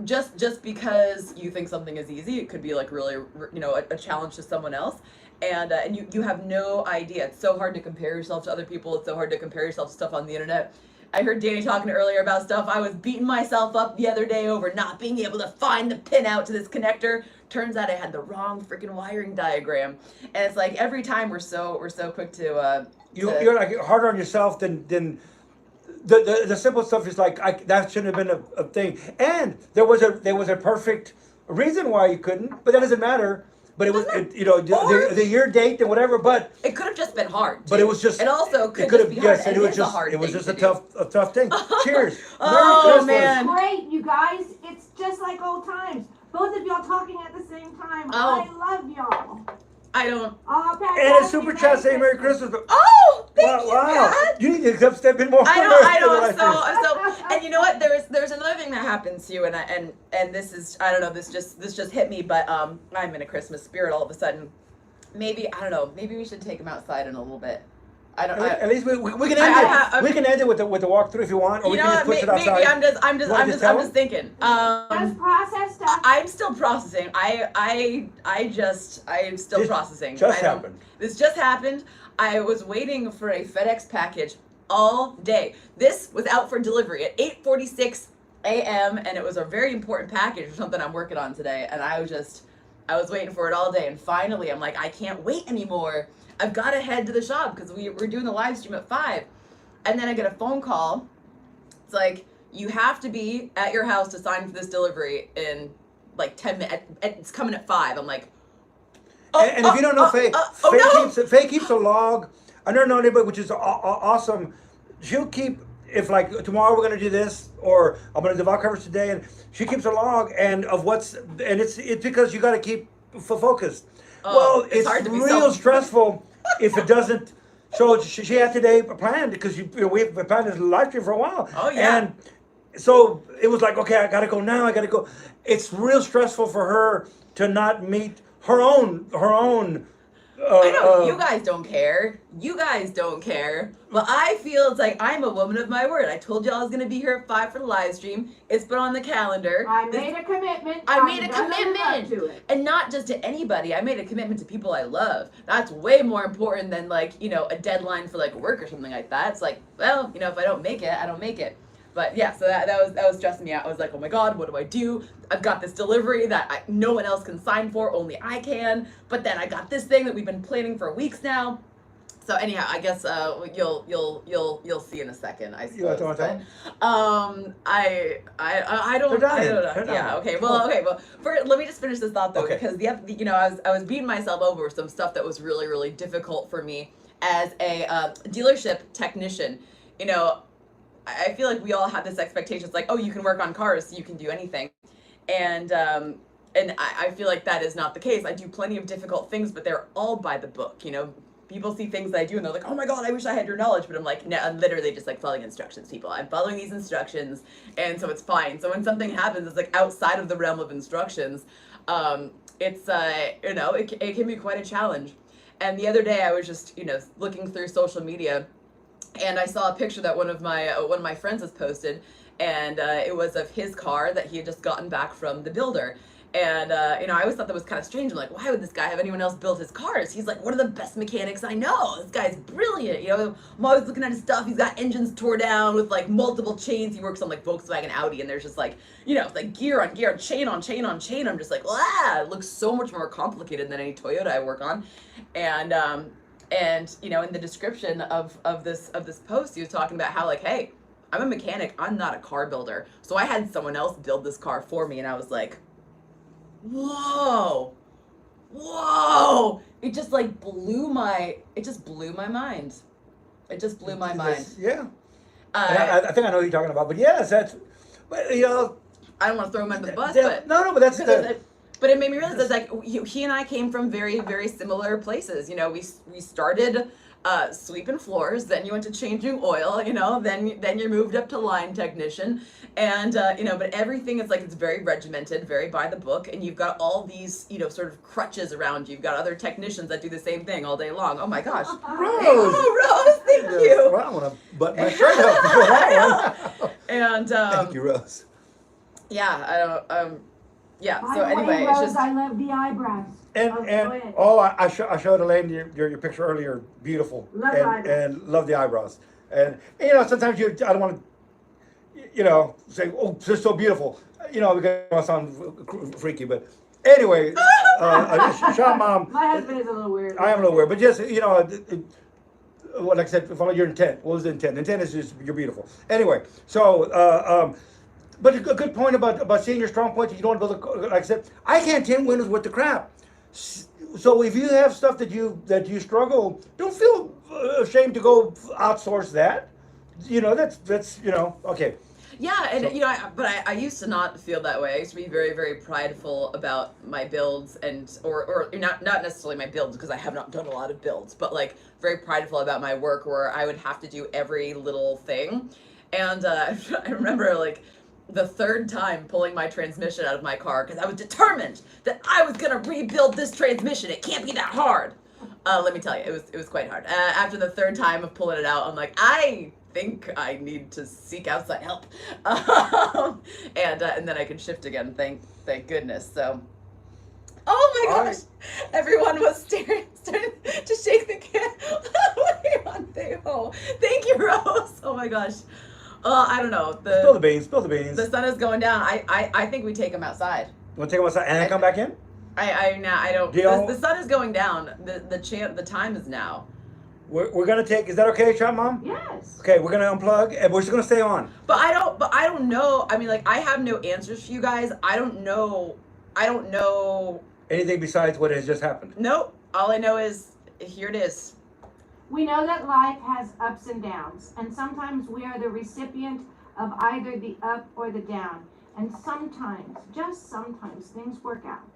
Speaker 3: just because you think something is easy, it could be like really, a challenge to someone else. And you have no idea. It's so hard to compare yourself to other people. It's so hard to compare yourself to stuff on the internet. I heard Danny talking earlier about stuff. I was beating myself up the other day over not being able to find the pin out to this connector. Turns out I had the wrong freaking wiring diagram. And it's like every time we're so quick to
Speaker 1: you're like harder on yourself than the simple stuff is like that shouldn't have been a thing. And there was a perfect reason why you couldn't, but that doesn't matter. But it was, the year date and whatever. But
Speaker 3: it could have just been hard.
Speaker 1: But it was just.
Speaker 3: It also could
Speaker 1: have
Speaker 3: just be hard.
Speaker 1: Yes,
Speaker 3: and
Speaker 1: it was just.
Speaker 3: hard
Speaker 1: It was just a
Speaker 3: do.
Speaker 1: tough thing. Cheers.
Speaker 3: Oh,
Speaker 1: Merry
Speaker 3: man.
Speaker 1: Christmas.
Speaker 2: Great, you guys. It's just like old times. Both of y'all talking at the same time.
Speaker 3: Oh.
Speaker 2: I love y'all.
Speaker 3: I don't.
Speaker 2: Oh, Pat,
Speaker 1: And a super chat saying Merry Christmas.
Speaker 3: Oh, thank you,
Speaker 1: Wow.
Speaker 3: Pat.
Speaker 1: You need to step in more.
Speaker 3: I know. I'm so. And you know what? There's another thing that happens to you, and this is, I don't know. This just hit me, but I'm in a Christmas spirit all of a sudden. Maybe I don't know. Maybe we should take him outside in a little bit.
Speaker 1: At least we can end it. We can end it with the walkthrough if you want, or we can just push it outside.
Speaker 3: Maybe I'm just thinking.
Speaker 2: Just process stuff.
Speaker 3: I'm still processing. I'm still processing.
Speaker 1: Just happened.
Speaker 3: This just happened. I was waiting for a FedEx package all day. This was out for delivery at 8:46 a.m. and it was a very important package or something I'm working on today. And I was waiting for it all day. And finally, I'm like, I can't wait anymore. I've got to head to the shop because we're doing the live stream at 5. And then I get a phone call. It's like, you have to be at your house to sign for this delivery in like 10 minutes. It's coming at 5. I'm like,
Speaker 1: and if you don't know Faye, Faye keeps a log. I don't know anybody, which is awesome. She'll keep, if like tomorrow we're going to do this, or I'm going to do the coverage today, and she keeps a log and it's because you got to keep focused. Well, it's
Speaker 3: hard to be
Speaker 1: real stressful if it doesn't. So she had today planned because we've planned this live stream for a while.
Speaker 3: Oh yeah.
Speaker 1: And so it was like, okay, I gotta go now. I gotta go. It's real stressful for her to not meet her own.
Speaker 3: I know you guys don't care. You guys don't care. But I feel it's like I'm a woman of my word. I told you I was gonna be here at 5 for the live stream. It's been on the calendar.
Speaker 2: I made a commitment.
Speaker 3: I made a
Speaker 2: I'm gonna live up
Speaker 3: commitment,
Speaker 2: to it.
Speaker 3: and not just to anybody. I made a commitment to people I love. That's way more important than like a deadline for like work or something like that. It's like, well, if I don't make it, I don't make it. But yeah, so that was stressing me out. I was like, oh my God, what do I do? I've got this delivery that no one else can sign for, only I can. But then I got this thing that we've been planning for weeks now. So anyhow, I guess you'll see in a second. I
Speaker 1: You want to
Speaker 3: suppose.
Speaker 1: tell them?
Speaker 3: I don't
Speaker 1: They're
Speaker 3: I
Speaker 1: dying.
Speaker 3: don't know.
Speaker 1: They're
Speaker 3: Yeah.
Speaker 1: dying.
Speaker 3: Okay. Well. Let me just finish this thought though,
Speaker 1: Okay.
Speaker 3: because I was beating myself over some stuff that was really difficult for me as a dealership technician. You know, I feel like we all have this expectation. It's like, oh, you can work on cars, so you can do anything, and I feel like that is not the case. I do plenty of difficult things, but they're all by the book. You know, people see things that I do and they're like, oh my god, I wish I had your knowledge, but I'm like, no, I'm literally just like following instructions, people. I'm following these instructions, and so it's fine. So when something happens, it's like outside of the realm of instructions. It's you know, it can be quite a challenge. And the other day, I was just looking through social media, and I saw a picture that one of my friends has posted, and it was of his car that he had just gotten back from the builder. And I always thought that was kind of strange. I'm like, why would this guy have anyone else build his cars? He's like one of the best mechanics I know. This guy's brilliant. You know, I'm always looking at his stuff. He's got engines tore down with like multiple chains. He works on like Volkswagen, Audi, and there's just like like gear on gear, chain on chain on chain. I'm just like, wow, it looks so much more complicated than any Toyota I work on. And in the description of this post, he was talking about how like, hey, I'm a mechanic. I'm not a car builder. So I had someone else build this car for me, and I was like, whoa, it just like blew my mind. It just blew my mind.
Speaker 1: Yeah. I think I know who you're talking about, but yes, but
Speaker 3: I don't want to throw him under the bus, but
Speaker 1: but that's
Speaker 3: but it made me realize that like he and I came from very, very similar places. You know, we started sweeping floors, then you went to changing oil, then you moved up to line technician, and but everything is like, it's very regimented, very by the book, and you've got all these sort of crutches around you. You've got other technicians that do the same thing all day long. Oh my gosh,
Speaker 1: Rose.
Speaker 3: Oh, Rose, thank you.
Speaker 1: Well, I want to button my shirt up for that one.
Speaker 3: And
Speaker 1: thank you, Rose.
Speaker 3: Yeah, I don't yeah.
Speaker 2: By
Speaker 3: So
Speaker 2: the way,
Speaker 3: anyway,
Speaker 2: Rose,
Speaker 3: it's just
Speaker 2: I love the eyebrows.
Speaker 1: I showed Elaine your picture earlier. Beautiful.
Speaker 2: Love the eyebrows.
Speaker 1: And love the eyebrows. And sometimes I don't want to say, oh, they're so beautiful. Because I sound freaky, but anyway, Sean, Mom.
Speaker 2: My husband is a little weird.
Speaker 1: I am a little weird, but just like I said, follow your intent. What was the intent? The intent is just you're beautiful. Anyway, so but a good point about seeing your strong points. You don't want to build like I said, I can't tint windows with the crap. So if you have stuff that you struggle, don't feel ashamed to go outsource that. That's okay.
Speaker 3: Yeah, and I used to not feel that way. I used to be very, very prideful about my builds, and or not necessarily my builds, because I have not done a lot of builds, but like very prideful about my work, where I would have to do every little thing. And I remember like the third time pulling my transmission out of my car, because I was determined that I was gonna rebuild this transmission. It can't be that hard. Let me tell you, it was quite hard. After the third time of pulling it out, I'm like, I think I need to seek outside help. And then I could shift again. Thank goodness. So, oh my gosh, everyone was starting to shake the can. Thank you, Rose. Oh my gosh. I don't know.
Speaker 1: Spill the beans.
Speaker 3: The sun is going down. I think we take them outside.
Speaker 1: You want to take them outside and come back in?
Speaker 3: I don't. The sun is going down. The time is now.
Speaker 1: We're gonna take. Is that okay, Shop Mom?
Speaker 2: Yes.
Speaker 1: Okay, we're gonna unplug and we're just gonna stay on.
Speaker 3: But I don't know. I mean, like, I have no answers for you guys. I don't know
Speaker 1: anything besides what has just happened.
Speaker 3: Nope. All I know is here it is.
Speaker 2: We know that life has ups and downs, and sometimes we are the recipient of either the up or the down. And sometimes, just sometimes, things work out.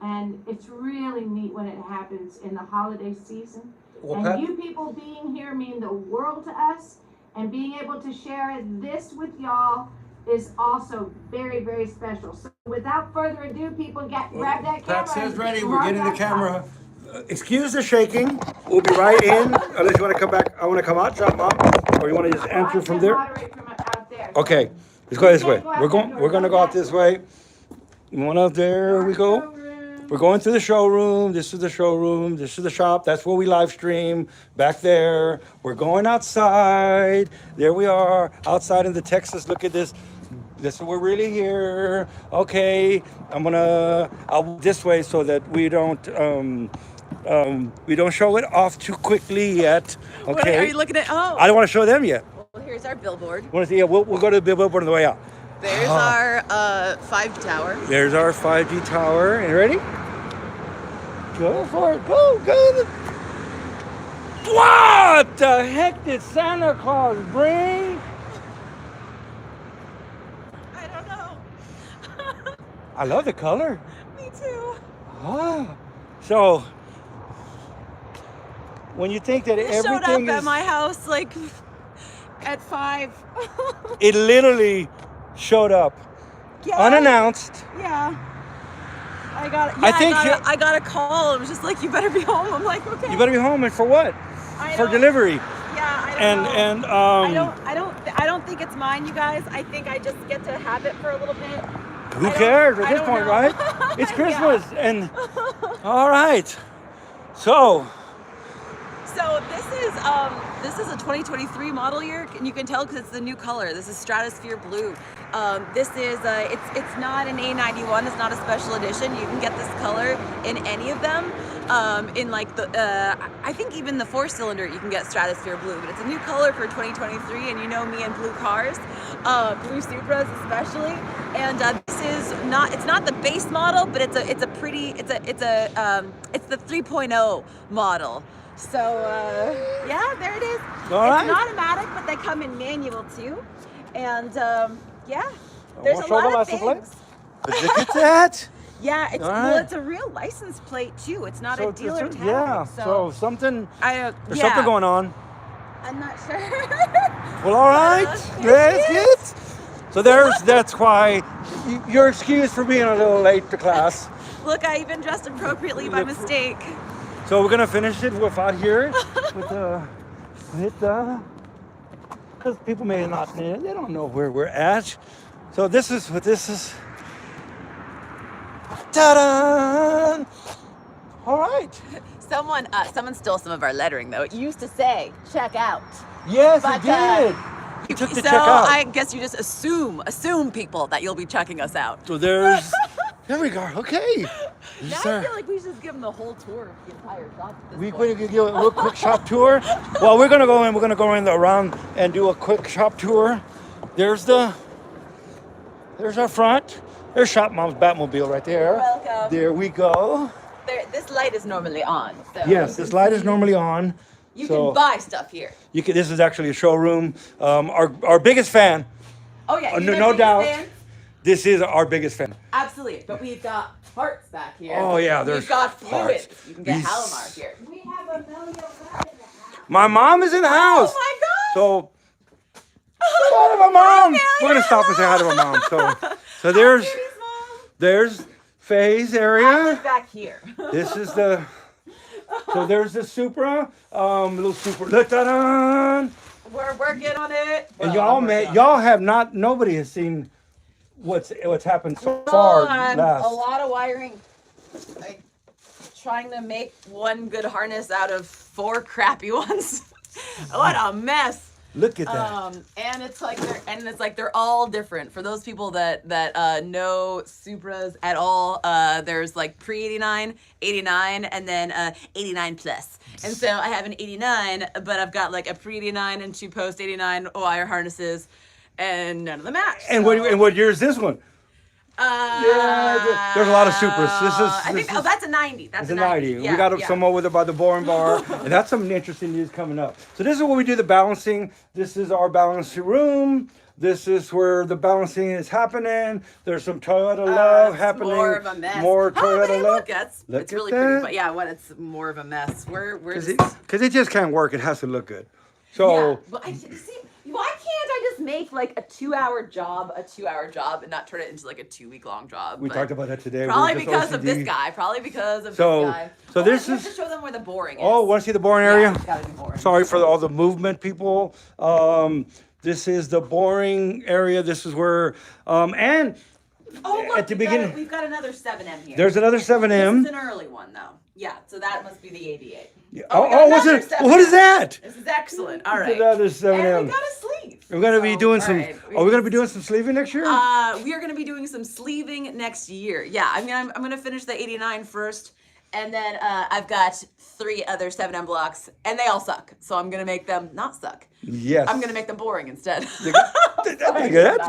Speaker 2: And it's really neat when it happens in the holiday season.
Speaker 1: Well,
Speaker 2: and you people being here mean the world to us, and being able to share this with y'all is also very, very special. So without further ado, people, grab that camera.
Speaker 1: Pat says
Speaker 2: and
Speaker 1: ready. We're
Speaker 2: mark
Speaker 1: getting the
Speaker 2: that
Speaker 1: camera.
Speaker 2: spot.
Speaker 1: Excuse the shaking. We'll be right in. Unless you want to come back. I want to come out, Shop Mom, or you want to just answer from there.
Speaker 2: Moderate from out there.
Speaker 1: Okay, let's go this way. We're going to go out this way. One up there. We go. We're going to the showroom. This is the showroom. This is the shop. That's where we live stream. Back there. We're going outside. There we are. Outside in the Texas. Look at this. We're really here. Okay. I'll this way so that we don't We don't show it off too quickly yet.
Speaker 3: What
Speaker 1: Okay.
Speaker 3: are you looking at? Oh,
Speaker 1: I don't want to show them yet.
Speaker 3: well, here's our billboard.
Speaker 1: Want to see? Yeah, we'll go to the billboard on the way out.
Speaker 3: There's our 5 tower.
Speaker 1: There's our 5G tower. You ready? Go for it. Go. What the heck did Santa Claus bring?
Speaker 3: I don't know.
Speaker 1: I love the color.
Speaker 3: Me too.
Speaker 1: Ah. So, when you think that
Speaker 3: It showed up
Speaker 1: everything
Speaker 3: at
Speaker 1: is...
Speaker 3: my house like at 5.
Speaker 1: It literally showed up
Speaker 3: Yeah.
Speaker 1: unannounced.
Speaker 3: Yeah. I got a call. It was just like, you better be home. I'm like, okay.
Speaker 1: You better be home, and for what?
Speaker 3: I
Speaker 1: For
Speaker 3: don't-
Speaker 1: delivery.
Speaker 3: Yeah, I don't know.
Speaker 1: And
Speaker 3: I don't think it's mine, you guys. I think I just get to have it for a little bit.
Speaker 1: who cares at
Speaker 3: I
Speaker 1: this
Speaker 3: don't
Speaker 1: point,
Speaker 3: know.
Speaker 1: right? It's
Speaker 3: Yeah.
Speaker 1: Christmas, and all right. So
Speaker 3: this is a 2023 model year, and you can tell because it's the new color. This is Stratosphere Blue. This is it's not an A91. It's not a special edition. You can get this color in any of them. In like the I think even the 4-cylinder you can get Stratosphere Blue, but it's a new color for 2023. And you know me and blue cars, blue Supras especially. And this is it's not the base model, but it's the 3.0 model. So yeah, there it is.
Speaker 1: All
Speaker 3: it's
Speaker 1: right.
Speaker 3: an automatic, but they come in manual too. And yeah,
Speaker 1: I
Speaker 3: there's
Speaker 1: won't
Speaker 3: a
Speaker 1: show the
Speaker 3: lot of
Speaker 1: license plate.
Speaker 3: things.
Speaker 1: But look at that.
Speaker 3: Yeah, it's
Speaker 1: All
Speaker 3: well,
Speaker 1: right.
Speaker 3: it's a real license plate too. It's not
Speaker 1: So
Speaker 3: a dealer tag.
Speaker 1: yeah.
Speaker 3: So
Speaker 1: So something.
Speaker 3: there's
Speaker 1: There's something going on.
Speaker 3: I'm not sure.
Speaker 1: Well, all right. Let's get. So that's why you're excused for being a little late to class.
Speaker 3: Look, I even dressed appropriately by mistake.
Speaker 1: So we're gonna finish it with out here with because people may not, they don't know where we're at. So this is what this is. Ta-da! All right.
Speaker 3: Someone stole some of our lettering though. It used to say "check out."
Speaker 1: Yes,
Speaker 3: But,
Speaker 1: it did. You took the
Speaker 3: So
Speaker 1: check out.
Speaker 3: I guess you just assume people that you'll be checking us out.
Speaker 1: So there we go. Okay.
Speaker 3: Now I feel like we should just give them the whole tour of the entire shop. At this
Speaker 1: We
Speaker 3: point.
Speaker 1: could give a real quick shop tour. Well, we're gonna go in. We're gonna go around and do a quick shop tour. There's our front. There's Shop Mom's Batmobile right there.
Speaker 3: You're welcome.
Speaker 1: There we go.
Speaker 3: This light is normally on. So
Speaker 1: Yes, this light is normally on.
Speaker 3: You
Speaker 1: so
Speaker 3: can buy stuff here.
Speaker 1: This is actually a showroom. Our biggest fan.
Speaker 3: Oh yeah,
Speaker 1: No
Speaker 3: you guys
Speaker 1: no
Speaker 3: biggest
Speaker 1: doubt.
Speaker 3: fan?
Speaker 1: This is our biggest fan.
Speaker 3: Absolutely, but we've got parts back here.
Speaker 1: Oh yeah, there's
Speaker 3: We've got fluids.
Speaker 1: parts.
Speaker 3: You can get
Speaker 1: These-
Speaker 3: Halamar here.
Speaker 2: We have a million bucks in the house.
Speaker 1: My mom is in the house.
Speaker 3: Oh my god!
Speaker 1: So say hi to my mom. We're gonna stop and say hi to my mom. So there's Faye's
Speaker 3: I
Speaker 1: area.
Speaker 3: live back here.
Speaker 1: This is so there's the Supra, little Supra. Ta-da!
Speaker 3: We're working on it.
Speaker 1: And
Speaker 3: Well,
Speaker 1: y'all have not. Nobody has seen what's happened so far.
Speaker 3: a
Speaker 1: Last.
Speaker 3: lot of wiring. Like trying to make one good harness out of 4 crappy ones. What a mess.
Speaker 1: Look at that.
Speaker 3: And it's like they're all different. For those people that know Supras at all, there's like pre-89, 89, and then 89 plus. And so I have an 89, but I've got like a pre-89 and 2 post-89 wire harnesses, and none of them match.
Speaker 1: And
Speaker 3: so,
Speaker 1: what year is this one? Yeah, there's a lot of Supras.
Speaker 3: I think that's a 90. That's
Speaker 1: It's a 90.
Speaker 3: Yeah,
Speaker 1: We got
Speaker 3: yeah.
Speaker 1: some over there by the boring bar, and that's some interesting news coming up. So this is where we do the balancing. This is our balancing room. This is where the balancing is happening. There's some Toyota love
Speaker 3: It's
Speaker 1: happening.
Speaker 3: More of a mess.
Speaker 1: More Toyota
Speaker 3: hey,
Speaker 1: love.
Speaker 3: Look, it's
Speaker 1: Look
Speaker 3: really
Speaker 1: at
Speaker 3: pretty.
Speaker 1: that.
Speaker 3: But yeah, it's more of a mess. We're just
Speaker 1: Because it just can't work. It has to look good. So
Speaker 3: yeah. But see, why can't I just make like a 2-hour job, and not turn it into like a 2-week-long job?
Speaker 1: we
Speaker 3: But
Speaker 1: talked about that today.
Speaker 3: Probably
Speaker 1: We're just
Speaker 3: because of this
Speaker 1: OCD.
Speaker 3: guy. Probably because of
Speaker 1: So-
Speaker 3: this guy.
Speaker 1: so this
Speaker 3: we have
Speaker 1: is-
Speaker 3: to show them where the boring is.
Speaker 1: Oh, want to see the boring
Speaker 3: Yeah,
Speaker 1: area?
Speaker 3: it's gotta be boring.
Speaker 1: Sorry for all the movement, people. This is the boring area. This is where, and
Speaker 3: Oh, look,
Speaker 1: at the beginning,
Speaker 3: we've got another 7M here.
Speaker 1: there's another 7M.
Speaker 3: This is an early one though. Yeah, so that must be the 88.
Speaker 1: Yeah.
Speaker 3: Oh, we got
Speaker 1: Oh, what's
Speaker 3: another
Speaker 1: it?
Speaker 3: 7M.
Speaker 1: What is that?
Speaker 3: This is excellent. All right.
Speaker 1: That is
Speaker 3: And
Speaker 1: 7M.
Speaker 3: we got a sleeve.
Speaker 1: We're gonna be
Speaker 3: So,
Speaker 1: doing
Speaker 3: all
Speaker 1: some.
Speaker 3: right.
Speaker 1: Are we gonna be doing some sleeving next year?
Speaker 3: We are going to be doing some sleeving next year. Yeah, I mean, I'm going to finish the 89 first, And then I've got 3 other 7M blocks, and they all suck. So I'm gonna make them not suck.
Speaker 1: Yes.
Speaker 3: I'm gonna make them boring instead.
Speaker 1: That's pretty good.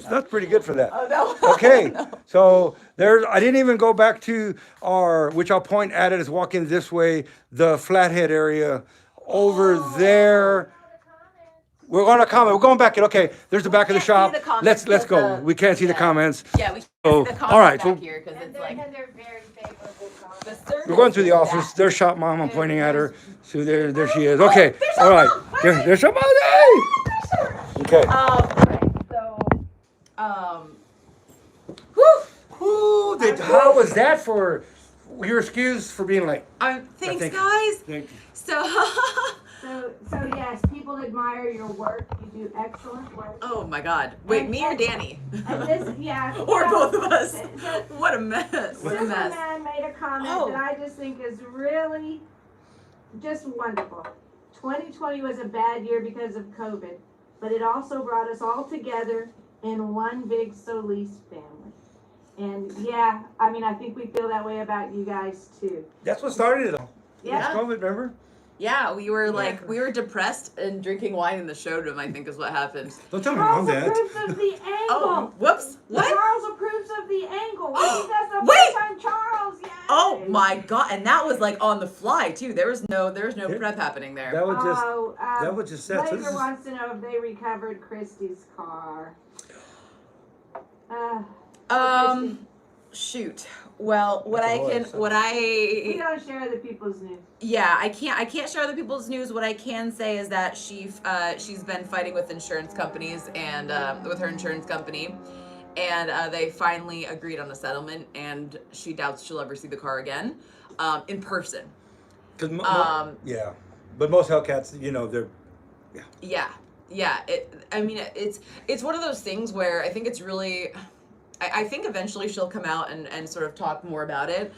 Speaker 1: That's pretty good for that.
Speaker 3: Oh no.
Speaker 1: Okay,
Speaker 3: No.
Speaker 1: so there's. I didn't even go back to our, which I'll point at it as walking this way, the Flathead area over there. We're going to comment. We're going back. Okay, there's the back of the
Speaker 3: Can't see
Speaker 1: shop.
Speaker 3: the comments
Speaker 1: Let's go.
Speaker 3: because,
Speaker 1: We can't see the
Speaker 3: yeah.
Speaker 1: comments.
Speaker 3: Yeah, we can't
Speaker 1: So,
Speaker 3: see the
Speaker 1: all
Speaker 3: comments
Speaker 1: right,
Speaker 3: back
Speaker 1: so
Speaker 3: here because it's
Speaker 2: And
Speaker 3: like
Speaker 2: they're very favorable comments.
Speaker 3: the service
Speaker 1: we're going through the
Speaker 3: is
Speaker 1: office.
Speaker 3: back.
Speaker 1: There's shop mom. I'm pointing at her. So there she is. Okay,
Speaker 3: there's
Speaker 1: all right.
Speaker 3: Shop Mom.
Speaker 1: There's shop mom. Okay.
Speaker 3: Okay, so whew.
Speaker 1: How was that for your excuse for being late?
Speaker 3: Thanks,
Speaker 1: Thank you.
Speaker 3: guys.
Speaker 1: Thank you.
Speaker 2: So yes, people admire your work. You do excellent work.
Speaker 3: Oh my God! Wait, me or Danny?
Speaker 2: And this, yeah.
Speaker 3: Or
Speaker 2: yeah,
Speaker 3: both of us.
Speaker 2: so-
Speaker 3: What a mess! What a mess!
Speaker 2: Superman made a comment
Speaker 3: Oh.
Speaker 2: that I just think is really just wonderful. 2020 was a bad year because of COVID, but it also brought us all together in one big Solis family. And yeah, I mean, I think we feel that way about you guys too.
Speaker 1: That's what started it all.
Speaker 2: Yeah.
Speaker 1: It's COVID, remember?
Speaker 3: Yeah, we were depressed and drinking wine in the showroom. I think is what happened.
Speaker 1: Don't tell
Speaker 2: Charles approves of the angle.
Speaker 3: Oh, whoops! What?
Speaker 2: Charles approves of the angle. I think that's the
Speaker 3: Wait!
Speaker 2: first time Charles. Yay.
Speaker 3: Oh my God! And that was like on the fly too. There was no prep happening there.
Speaker 1: That was just.
Speaker 2: Oh,
Speaker 1: that was just set. So
Speaker 2: Laser
Speaker 1: this is-
Speaker 2: wants to know if they recovered Christy's car.
Speaker 3: Shoot. Well, what
Speaker 1: That's
Speaker 3: I
Speaker 1: a lot
Speaker 3: can,
Speaker 1: of stuff.
Speaker 3: what
Speaker 2: We
Speaker 3: I,
Speaker 2: don't share other people's news.
Speaker 3: yeah, I can't share other people's news. What I can say is that she's been fighting with insurance companies and with her insurance company, and they finally agreed on a settlement. And she doubts she'll ever see the car again, in person.
Speaker 1: Cause yeah, but most Hellcats, you know, they're.
Speaker 3: Yeah. I mean, it's one of those things where I think it's really. I think eventually she'll come out and sort of talk more about it,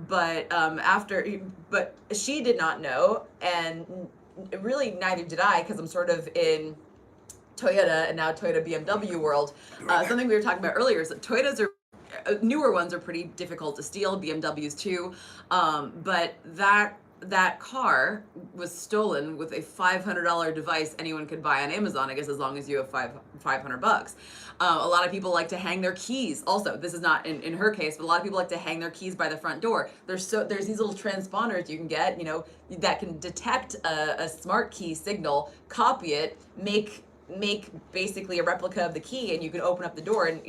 Speaker 3: but but she did not know, and really neither did I, because I'm sort of in Toyota and now Toyota BMW world. Something we were talking about earlier is that Toyotas are newer ones are pretty difficult to steal, BMWs too, but that car was stolen with a $500 device anyone could buy on Amazon, I guess, as long as you have $500. A lot of people like to hang their keys. Also, this is not in her case, but a lot of people like to hang their keys by the front door. There's these little transponders you can get, you know, that can detect a smart key signal, copy it, make basically a replica of the key, and you can open up the door, and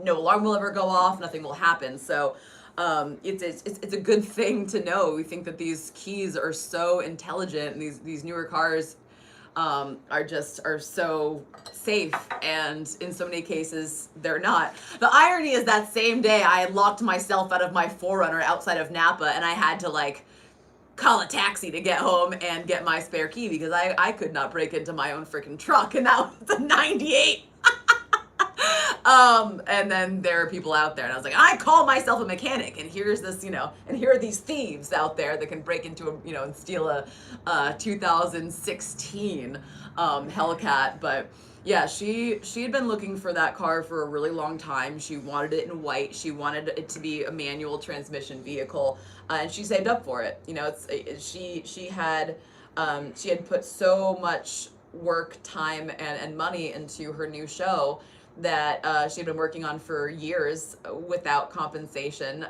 Speaker 3: no alarm will ever go off, nothing will happen. So it's a good thing to know. We think that these keys are so intelligent, and these newer cars are so safe, and in so many cases they're not. The irony is that same day I locked myself out of my 4Runner outside of Napa, and I had to like call a taxi to get home and get my spare key because I could not break into my own freaking truck, and that was the 98. And then there are people out there, and I was like, I call myself a mechanic, and here's this, and here are these thieves out there that can break into a, and steal a 2016 Hellcat. But yeah, she had been looking for that car for a really long time. She wanted it in white. She wanted it to be a manual transmission vehicle, and she saved up for it. She had put so much work, time, and money into her new show that she had been working on for years without compensation,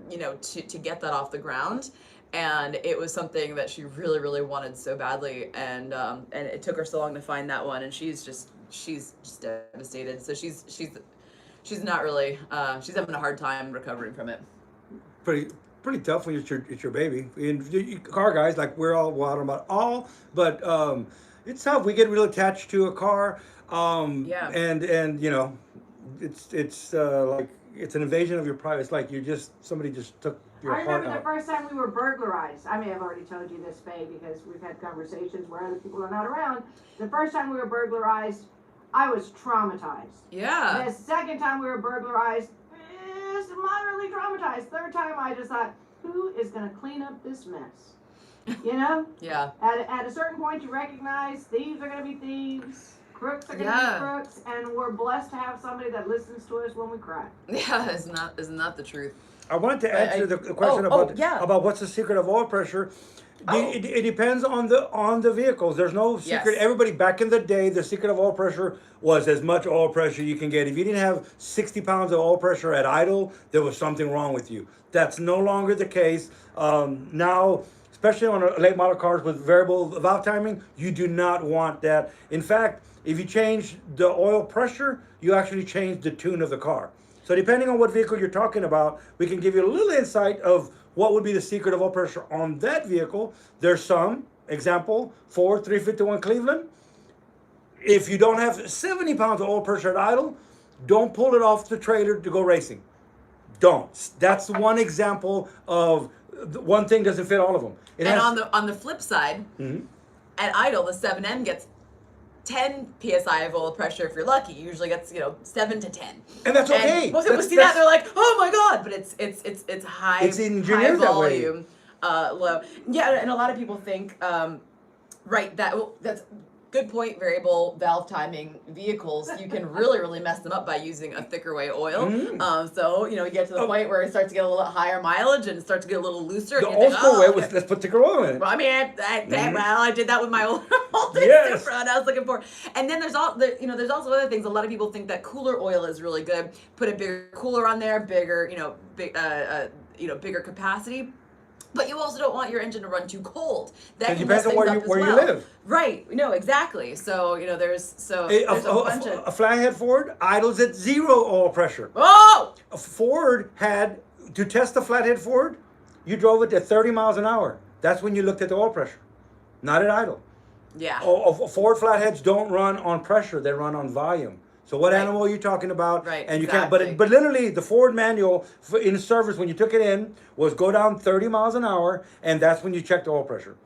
Speaker 3: to get that off the ground. And it was something that she really, really wanted so badly, and it took her so long to find that one. And she's just devastated. So she's not really she's having a hard time recovering from it.
Speaker 1: Pretty tough when it's your baby. And car guys, like we're all, well, I don't know about all, but it's tough. We get really attached to a car.
Speaker 3: Yeah.
Speaker 1: And it's like it's an invasion of your privacy. It's like somebody just took your
Speaker 2: I
Speaker 1: heart
Speaker 2: remember the
Speaker 1: out.
Speaker 2: first time we were burglarized. I may have already told you this, Faye, because we've had conversations where other people are not around. The first time we were burglarized, I was traumatized.
Speaker 3: Yeah.
Speaker 2: The second time we were burglarized, moderately traumatized. Third time, I just thought, who is going to clean up this mess?
Speaker 3: Yeah.
Speaker 2: At a certain point, you recognize thieves are going to be thieves. Crooks are going to be crooks, and we're blessed to have somebody that listens to us when we cry.
Speaker 3: Yeah, isn't that the truth?
Speaker 1: I wanted to answer the question about what's the secret of oil pressure. It depends on the vehicles. There's no secret.
Speaker 3: Yes.
Speaker 1: Everybody back in the day, the secret of oil pressure was as much oil pressure you can get. If you didn't have 60 pounds of oil pressure at idle, there was something wrong with you. That's no longer the case. Now, especially on late model cars with variable valve timing, you do not want that. In fact, if you change the oil pressure, you actually change the tune of the car. So depending on what vehicle you're talking about, we can give you a little insight of what would be the secret of oil pressure on that vehicle. There's some, example, Ford 351 Cleveland. If you don't have 70 pounds of oil pressure at idle, don't pull it off the trailer to go racing. Don't. That's one example of one thing doesn't fit all of them.
Speaker 3: On the flip side, at idle, the 7M gets 10 psi of oil pressure if you're lucky. It usually gets 7 to 10,
Speaker 1: and that's okay.
Speaker 3: And most people see that, they're like, oh my god, but it's high.
Speaker 1: It's engineered
Speaker 3: high
Speaker 1: that way.
Speaker 3: volume, low. Yeah, and a lot of people think, right, that's good point. Variable valve timing vehicles, you can really mess them up by using a thicker way oil. So you get to the point where it starts to get a little higher mileage and it starts to get a little looser.
Speaker 1: The old school way was let's put thicker oil in it.
Speaker 3: Well, I mean, I did that with my old
Speaker 1: Yes.
Speaker 3: Supra, and I was looking for. And then there's there's also other things. A lot of people think that cooler oil is really good. Put a bigger cooler on there, bigger capacity. But you also don't want your engine to run too cold. That
Speaker 1: It depends on where you live.
Speaker 3: Right. No, exactly. So, there's a bunch of...
Speaker 1: A Flathead Ford idles at 0 oil pressure.
Speaker 3: Oh!
Speaker 1: A Ford had, to test the Flathead Ford, you drove it at 30 miles an hour. That's when you looked at the oil pressure, not at idle.
Speaker 3: Yeah.
Speaker 1: Ford Flatheads don't run on pressure, they run on volume. So what animal are you talking about?
Speaker 3: Right,
Speaker 1: and you
Speaker 3: exactly.
Speaker 1: can't. But literally, the Ford manual in service when you took it in was go down 30 miles an hour, and that's when you check the oil pressure.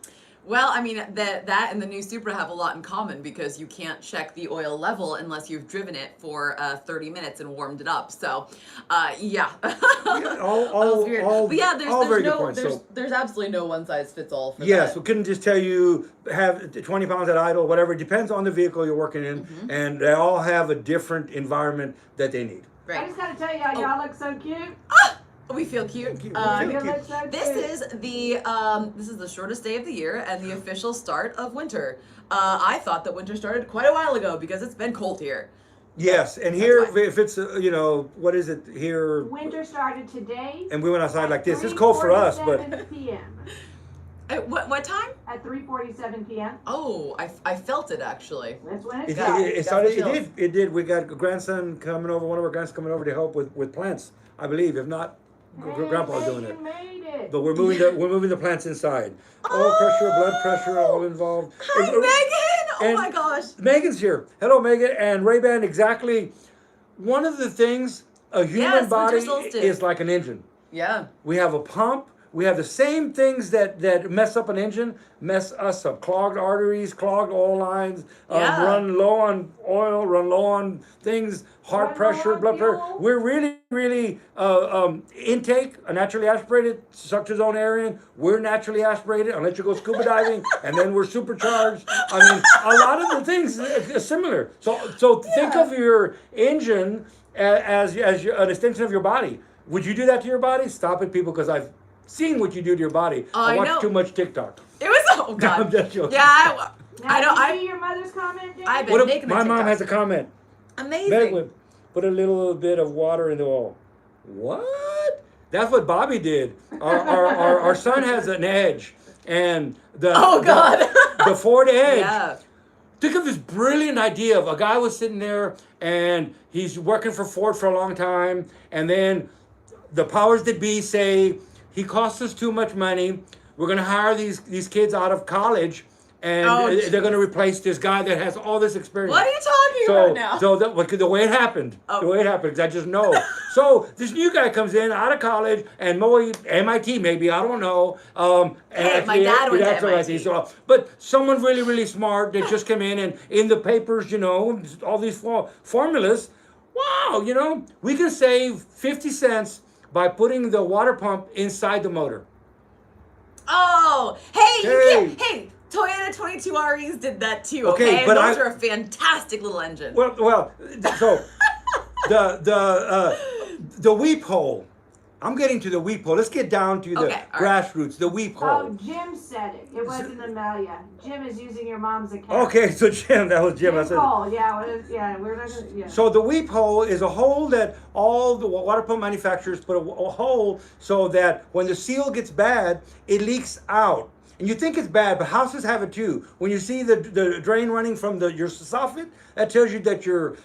Speaker 3: Well, I mean, that and the new Supra have a lot in common because you can't check the oil level unless you've driven it for 30 minutes and warmed it up. So, yeah. There's absolutely no one size fits all for that.
Speaker 1: Yes, we couldn't just tell you have 20 pounds at idle, whatever. It depends on the vehicle you're working in, and they all have a different environment that they need.
Speaker 3: Right.
Speaker 2: I just gotta tell y'all look so cute.
Speaker 3: We feel cute. This is the shortest day of the year and the official start of winter. I thought that winter started quite a while ago because it's been cold here.
Speaker 1: Yes, and here, if it's, what is it here?
Speaker 2: Winter started today.
Speaker 1: And we went outside like this. It's cold for us, but...
Speaker 2: 3:47 p.m.
Speaker 3: At what time?
Speaker 2: At 3:47 p.m.
Speaker 3: Oh, I felt it actually.
Speaker 2: That's when
Speaker 1: It
Speaker 2: started.
Speaker 1: did. We got a grandson coming over, one of our grandsons coming over to help with plants, I believe. If not, Grandpa's doing it.
Speaker 2: Made it.
Speaker 1: But we're moving the plants inside. Oil pressure, blood pressure, all involved.
Speaker 3: Hi, Megan! Oh my gosh.
Speaker 1: Megan's here. Hello, Megan. And Ray-Ban, exactly. One of the things, a human body is like an engine.
Speaker 3: Yeah.
Speaker 1: We have a pump. We have the same things that mess up an engine, mess us up. Clogged arteries, clogged oil lines, run low on oil, run low on things, heart pressure, blood pressure. We're really intake, a naturally aspirated, sucks its own air in. We're naturally aspirated, unless you go scuba diving, and then we're supercharged. I mean, a lot of the things are similar. So think of your engine as an extension of your body. Would you do that to your body? Stop it, people, because I've seen what you do to your body. I watch too much TikTok.
Speaker 3: It was I'm
Speaker 1: just joking.
Speaker 3: Yeah,
Speaker 2: I see your mother's comment.
Speaker 3: I've been making
Speaker 1: my mom has a comment.
Speaker 3: Amazing.
Speaker 1: Put a little bit of water in the oil. What? That's what Bobby did. Our son has an Edge, and the Ford Edge.
Speaker 3: Yeah.
Speaker 1: Think of this brilliant idea of a guy was sitting there and he's working for Ford for a long time, and then the powers that be say, he costs us too much money. We're going to hire these kids out of college, and they're going to replace this guy that has all this experience.
Speaker 3: What are you talking about now?
Speaker 1: So the way it happened, because I just know. So this new guy comes in out of college, and MIT maybe, I don't know.
Speaker 3: My dad went to MIT.
Speaker 1: But someone really smart that just came in, and in the papers, all these formulas. Wow, we can save 50 cents by putting the water pump inside the motor.
Speaker 3: Oh, hey, Toyota 22 REs did that too. Okay, but those are a fantastic little engine.
Speaker 1: Well, so the weep hole I'm getting to the weep hole. Let's get down to the
Speaker 3: Okay, all right.
Speaker 1: grassroots, the weep
Speaker 2: Oh,
Speaker 1: hole.
Speaker 2: Jim said it. It wasn't Amelia. Jim is using your mom's account.
Speaker 1: Okay, so Jim, that was Jim. I
Speaker 2: Jim
Speaker 1: said,
Speaker 2: Cole. Yeah, we're not gonna. Yeah.
Speaker 1: so the weep hole is a hole that all the water pump manufacturers put a hole so that when the seal gets bad, it leaks out. And you think it's bad, but houses have it too. When you see the drain running from your soffit, that tells you that your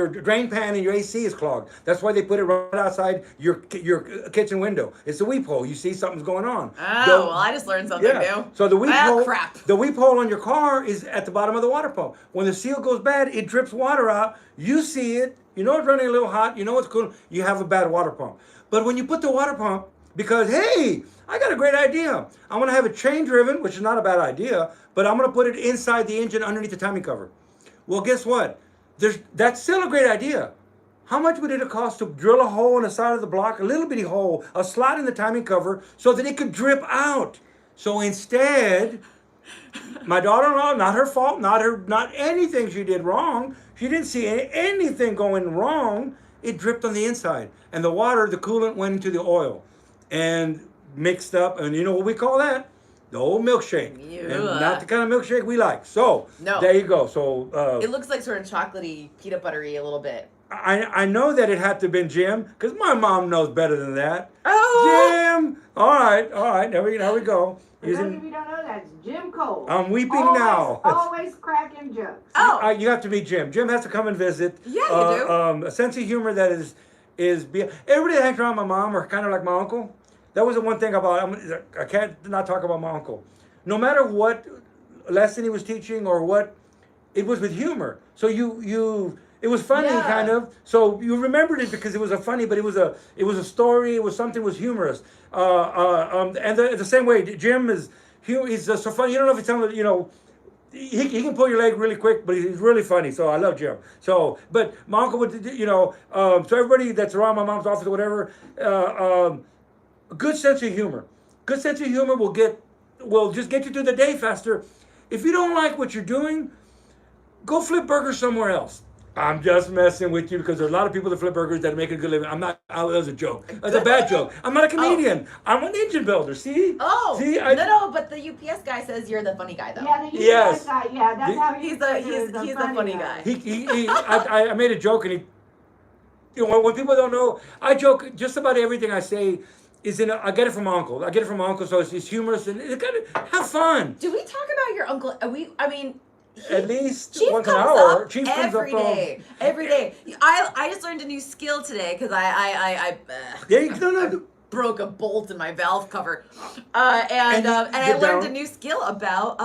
Speaker 1: drain pan and your AC is clogged. That's why they put it right outside your kitchen window. It's a weep hole. You see something's going on.
Speaker 3: Oh, well, I just learned something new.
Speaker 1: So the weep
Speaker 3: Well,
Speaker 1: hole,
Speaker 3: crap.
Speaker 1: the weep hole on your car is at the bottom of the water pump. When the seal goes bad, it drips water out. You see it. You know it's running a little hot. You know it's cool. You have a bad water pump. But when you put the water pump, because hey, I got a great idea. I'm gonna have it chain driven, which is not a bad idea, but I'm gonna put it inside the engine underneath the timing cover. Well, guess what? That's still a great idea. How much would it cost to drill a hole in the side of the block, a little bitty hole, a slot in the timing cover, so that it could drip out? So instead, my daughter-in-law, not her fault, not anything she did wrong. She didn't see anything going wrong. It dripped on the inside, and the water, the coolant went into the oil, and mixed up. And you know what we call that? The old milkshake, and not the kind of milkshake we like. So
Speaker 3: No.
Speaker 1: there you go. So
Speaker 3: It looks like sort of chocolatey, peanut buttery a little bit.
Speaker 1: I know that it had to have been Jim, because my mom knows better than that.
Speaker 3: Oh!
Speaker 1: Jim! All right. There we go.
Speaker 2: For those of you who don't know, that's Jim Cole.
Speaker 1: I'm weeping
Speaker 2: always,
Speaker 1: now.
Speaker 2: Always cracking jokes.
Speaker 3: Oh!
Speaker 1: You have to meet Jim. Jim has to come and visit.
Speaker 3: Yeah, you do.
Speaker 1: A sense of humor that is everybody that hangs around my mom are kind of like my uncle. That was the one thing about I can't not talk about my uncle. No matter what lesson he was teaching or what, it was with humor. So it was funny kind of. So you remembered it because it was funny, but it was a story. It was something was humorous. And the same way Jim he's so funny. You don't know if he's telling you know. He can pull your leg really quick, but he's really funny. So I love Jim. So, but my uncle would, so everybody that's around my mom's office or whatever, a good sense of humor. Good sense of humor will just get you through the day faster. If you don't like what you're doing, go flip burgers somewhere else. I'm just messing with you because there's a lot of people that flip burgers that make a good living. That was a joke. That's a bad joke. I'm not a comedian. I'm an engine builder. See?
Speaker 3: Oh,
Speaker 1: See?
Speaker 3: no, but the UPS guy says you're the funny guy, though.
Speaker 2: Yeah, the
Speaker 1: Yes.
Speaker 2: UPS guy. Yeah, that's how
Speaker 3: He's the funny guy.
Speaker 1: I made a joke, and when people don't know, I joke just about everything I say. I get it from my uncle. So it's humorous and it's gotta have fun.
Speaker 3: Do we talk about your uncle?
Speaker 1: At least
Speaker 3: Chief
Speaker 1: once an
Speaker 3: comes
Speaker 1: hour.
Speaker 3: up
Speaker 1: Chief comes
Speaker 3: every
Speaker 1: up
Speaker 3: day. Every day. I just learned a new skill today because I broke a bolt in my valve cover, and I learned a new skill about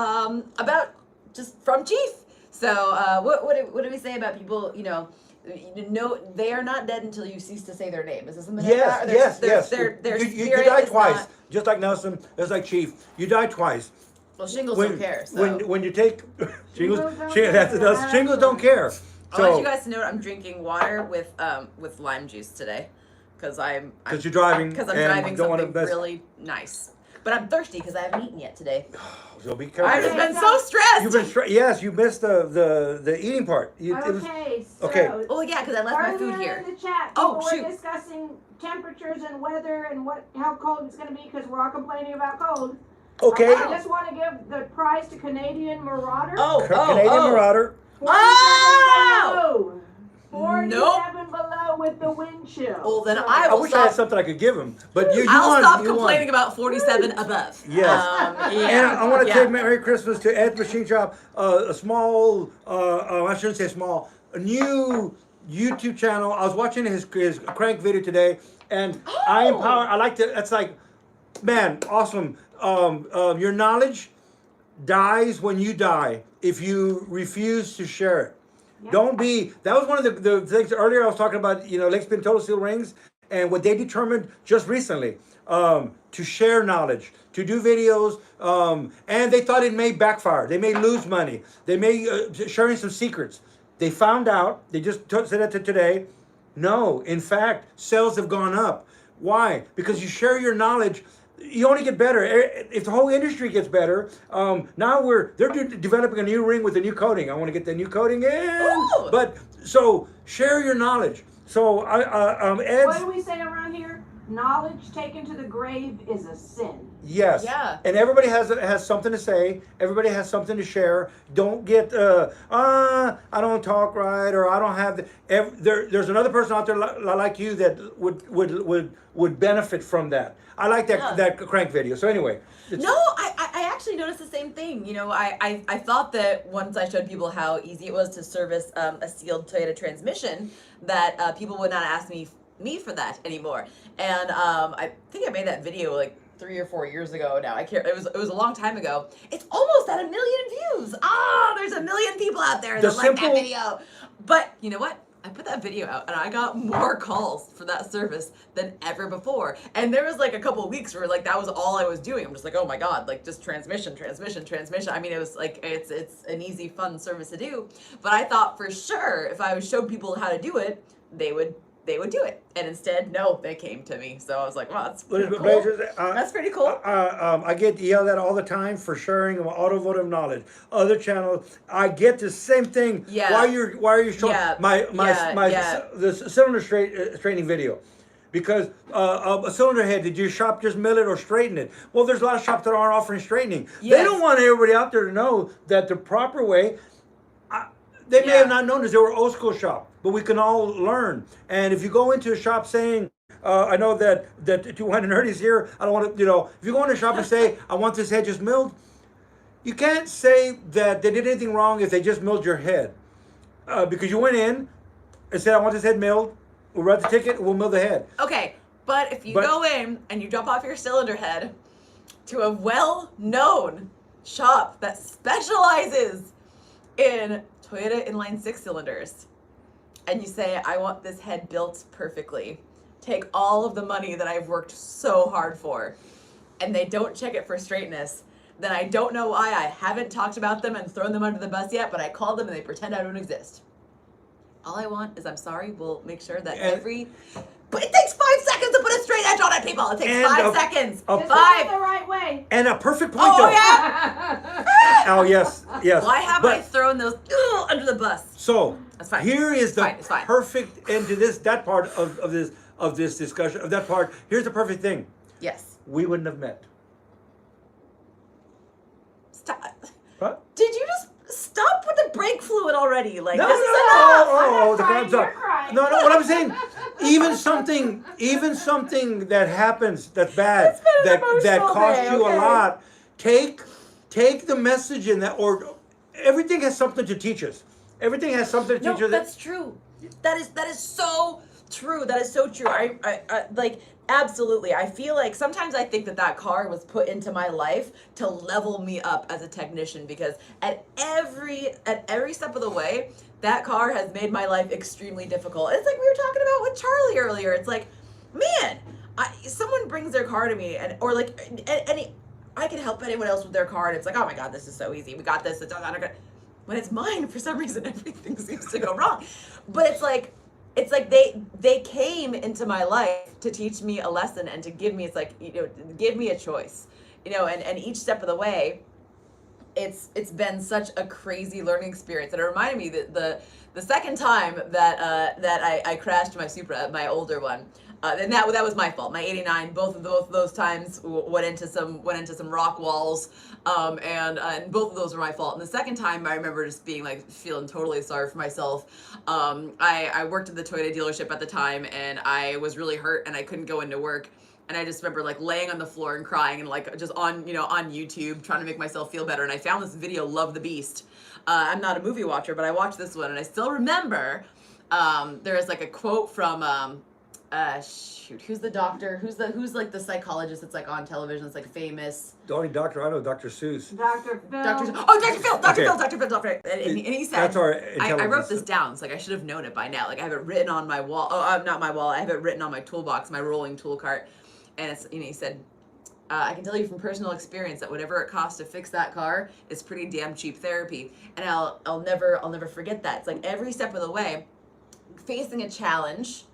Speaker 3: just from Chief. So what do we say about people? No, they are not dead until you cease to say their name. Is this something like that?
Speaker 1: Yes.
Speaker 3: Their
Speaker 1: You
Speaker 3: spirit
Speaker 1: die
Speaker 3: is
Speaker 1: twice,
Speaker 3: not-
Speaker 1: just like Nelson, just like Chief. You die twice.
Speaker 3: Well, shingles don't care. So.
Speaker 1: When you take shingles
Speaker 2: care.
Speaker 1: shingles don't care.
Speaker 3: I want you guys to know I'm drinking water with lime juice today, because
Speaker 1: you're driving.
Speaker 3: Because I'm
Speaker 1: and
Speaker 3: driving
Speaker 1: don't wanna
Speaker 3: something
Speaker 1: mess-
Speaker 3: really nice. But I'm thirsty because I haven't eaten yet today.
Speaker 1: So be careful.
Speaker 3: I've just been so stressed.
Speaker 1: You've been yes, you missed the eating part.
Speaker 2: Okay.
Speaker 3: Oh yeah, because I left my food
Speaker 2: Earlier
Speaker 3: here.
Speaker 2: in the chat,
Speaker 3: Oh,
Speaker 2: people
Speaker 3: shoot.
Speaker 2: were discussing temperatures and weather and how cold it's going to be because we're all complaining about cold.
Speaker 1: Okay.
Speaker 2: I just want to give the prize to Canadian Marauder.
Speaker 1: Canadian Marauder.
Speaker 2: 47 below with the wind chill.
Speaker 3: Well, then
Speaker 2: So-
Speaker 3: I
Speaker 1: I wish I had something I could give him, but you
Speaker 3: I'll
Speaker 1: won.
Speaker 3: stop
Speaker 1: you
Speaker 3: complaining
Speaker 1: won.
Speaker 3: about 47 above.
Speaker 1: Yes.
Speaker 3: Yeah.
Speaker 1: And I want to
Speaker 3: yeah.
Speaker 1: say Merry Christmas to Ed's Machine Shop. A small, I shouldn't say small, a new YouTube channel. I was watching his crank video today, and I like to. That's like, man, awesome. Your knowledge dies when you die if you refuse to share it.
Speaker 2: Yep.
Speaker 1: Don't be. That was one of the things earlier I was talking about. Lake Spin Total Seal Rings, and what they determined just recently to share knowledge, to do videos, and they thought it may backfire. They may lose money. They may sharing some secrets. They found out. They just said that today. No, in fact, sales have gone up. Why? Because you share your knowledge. You only get better if the whole industry gets better. Now they're developing a new ring with a new coating. I want to get the new coating in.
Speaker 3: Ooh.
Speaker 1: But so share your knowledge. So Ed.
Speaker 2: What do we say around here? knowledge taken to the grave is a sin.
Speaker 1: Yes.
Speaker 3: Yeah.
Speaker 1: And everybody has something to say. Everybody has something to share. Don't get I don't talk right, or I don't have there's another person out there like you that would benefit from that. I like that crank video. So anyway.
Speaker 3: No, I actually noticed the same thing. You know, I thought that once I showed people how easy it was to service a sealed Toyota transmission, that people would not ask me for that anymore. And I think I made that video like 3 or 4 years ago now. I can't. It was a long time ago. It's almost at 1 million views. There's 1 million people out there that like that video. But you know what? I put that video out and I got more calls for that service than ever before. And there was like a couple of weeks where like that was all I was doing. I'm just like, oh my God, like just transmission. I mean, it was like, it's an easy, fun service to do. But I thought for sure if I would show people how to do it, they would do it. And instead, no, they came to me. So I was like, wow, that's pretty cool. That's pretty cool.
Speaker 1: I get yelled at all the time for sharing automotive knowledge. Other channels, I get the same thing.
Speaker 3: Yeah.
Speaker 1: Why are you showing the cylinder straightening video? Because a cylinder head, did your shop just mill it or straighten it? Well, there's a lot of shops that aren't offering straightening.
Speaker 3: Yes.
Speaker 1: They don't want everybody out there to know that the proper way. They may have not known this. They were old school shop, but we can all learn. And if you go into a shop saying, I know that 200 Nerdy's here, I don't want to, if you go into a shop and say, I want this head just milled, you can't say that they did anything wrong if they just milled your head. Because you went in and said, I want this head milled, we'll write the ticket, we'll mill the head.
Speaker 3: Okay, but if you go in and you drop off your cylinder head to a well-known shop that specializes in Toyota inline 6 cylinders, and you say, I want this head built perfectly, take all of the money that I've worked so hard for, and they don't check it for straightness, then I don't know why I haven't talked about them and thrown them under the bus yet, but I called them and they pretend I don't exist. All I want is, I'm sorry, we'll make sure that but it takes 5 seconds to put a straight edge on it, people. It takes 5 seconds.
Speaker 2: Just do it the right way.
Speaker 1: And a perfect point, though.
Speaker 3: Yeah.
Speaker 1: Oh, yes.
Speaker 3: Why have I thrown those under the bus?
Speaker 1: So,
Speaker 3: that's fine.
Speaker 1: Here is the
Speaker 3: it's fine.
Speaker 1: perfect end to that part of this discussion, of that part. Here's the perfect thing.
Speaker 3: Yes.
Speaker 1: We wouldn't have met.
Speaker 3: Stop.
Speaker 1: What?
Speaker 3: Did you just stop with the brake fluid already? Like,
Speaker 1: No,
Speaker 3: this is
Speaker 1: no,
Speaker 3: enough.
Speaker 1: the crying. No, what I'm saying, even something that happens that's bad, that costs you a lot, take the message in that, or everything has something to teach us. Everything has something to teach us.
Speaker 3: That's true. That is so true. That is so true. I like, absolutely. I feel like sometimes I think that car was put into my life to level me up as a technician, because at every step of the way, that car has made my life extremely difficult. It's like we were talking about with Charlie earlier. It's like, man, someone brings their car to me, or like I can help anyone else with their car, and it's like, oh my God, this is so easy. We got this. When it's mine, for some reason, everything seems to go wrong. But it's like they came into my life to teach me a lesson and to give me, give me a choice, and each step of the way, it's been such a crazy learning experience. And it reminded me that the second time that I crashed my Supra, my older one, and that was my fault. My '89, both of those times went into some rock walls, and both of those were my fault. And the second time, I remember just being like feeling totally sorry for myself. I worked at the Toyota dealership at the time, and I was really hurt, and I couldn't go into work. And I just remember like laying on the floor and crying, and like just on YouTube trying to make myself feel better. And I found this video, Love the Beast. I'm not a movie watcher, but I watched this one, and I still remember there is like a quote from who's the doctor? Who's like the psychologist that's like on television? It's like famous.
Speaker 1: The only doctor I know, Dr. Seuss.
Speaker 2: Dr. Phil.
Speaker 3: Dr. Phil. And he said,
Speaker 1: that's our
Speaker 3: I wrote this down. It's like I should have known it by now. Like I have it written on my wall. Oh, not my wall. I have it written on my toolbox, my rolling tool cart. And it's, he said, I can tell you from personal experience that whatever it costs to fix that car is pretty damn cheap therapy. And I'll never forget that. It's like every step of the way, facing a challenge.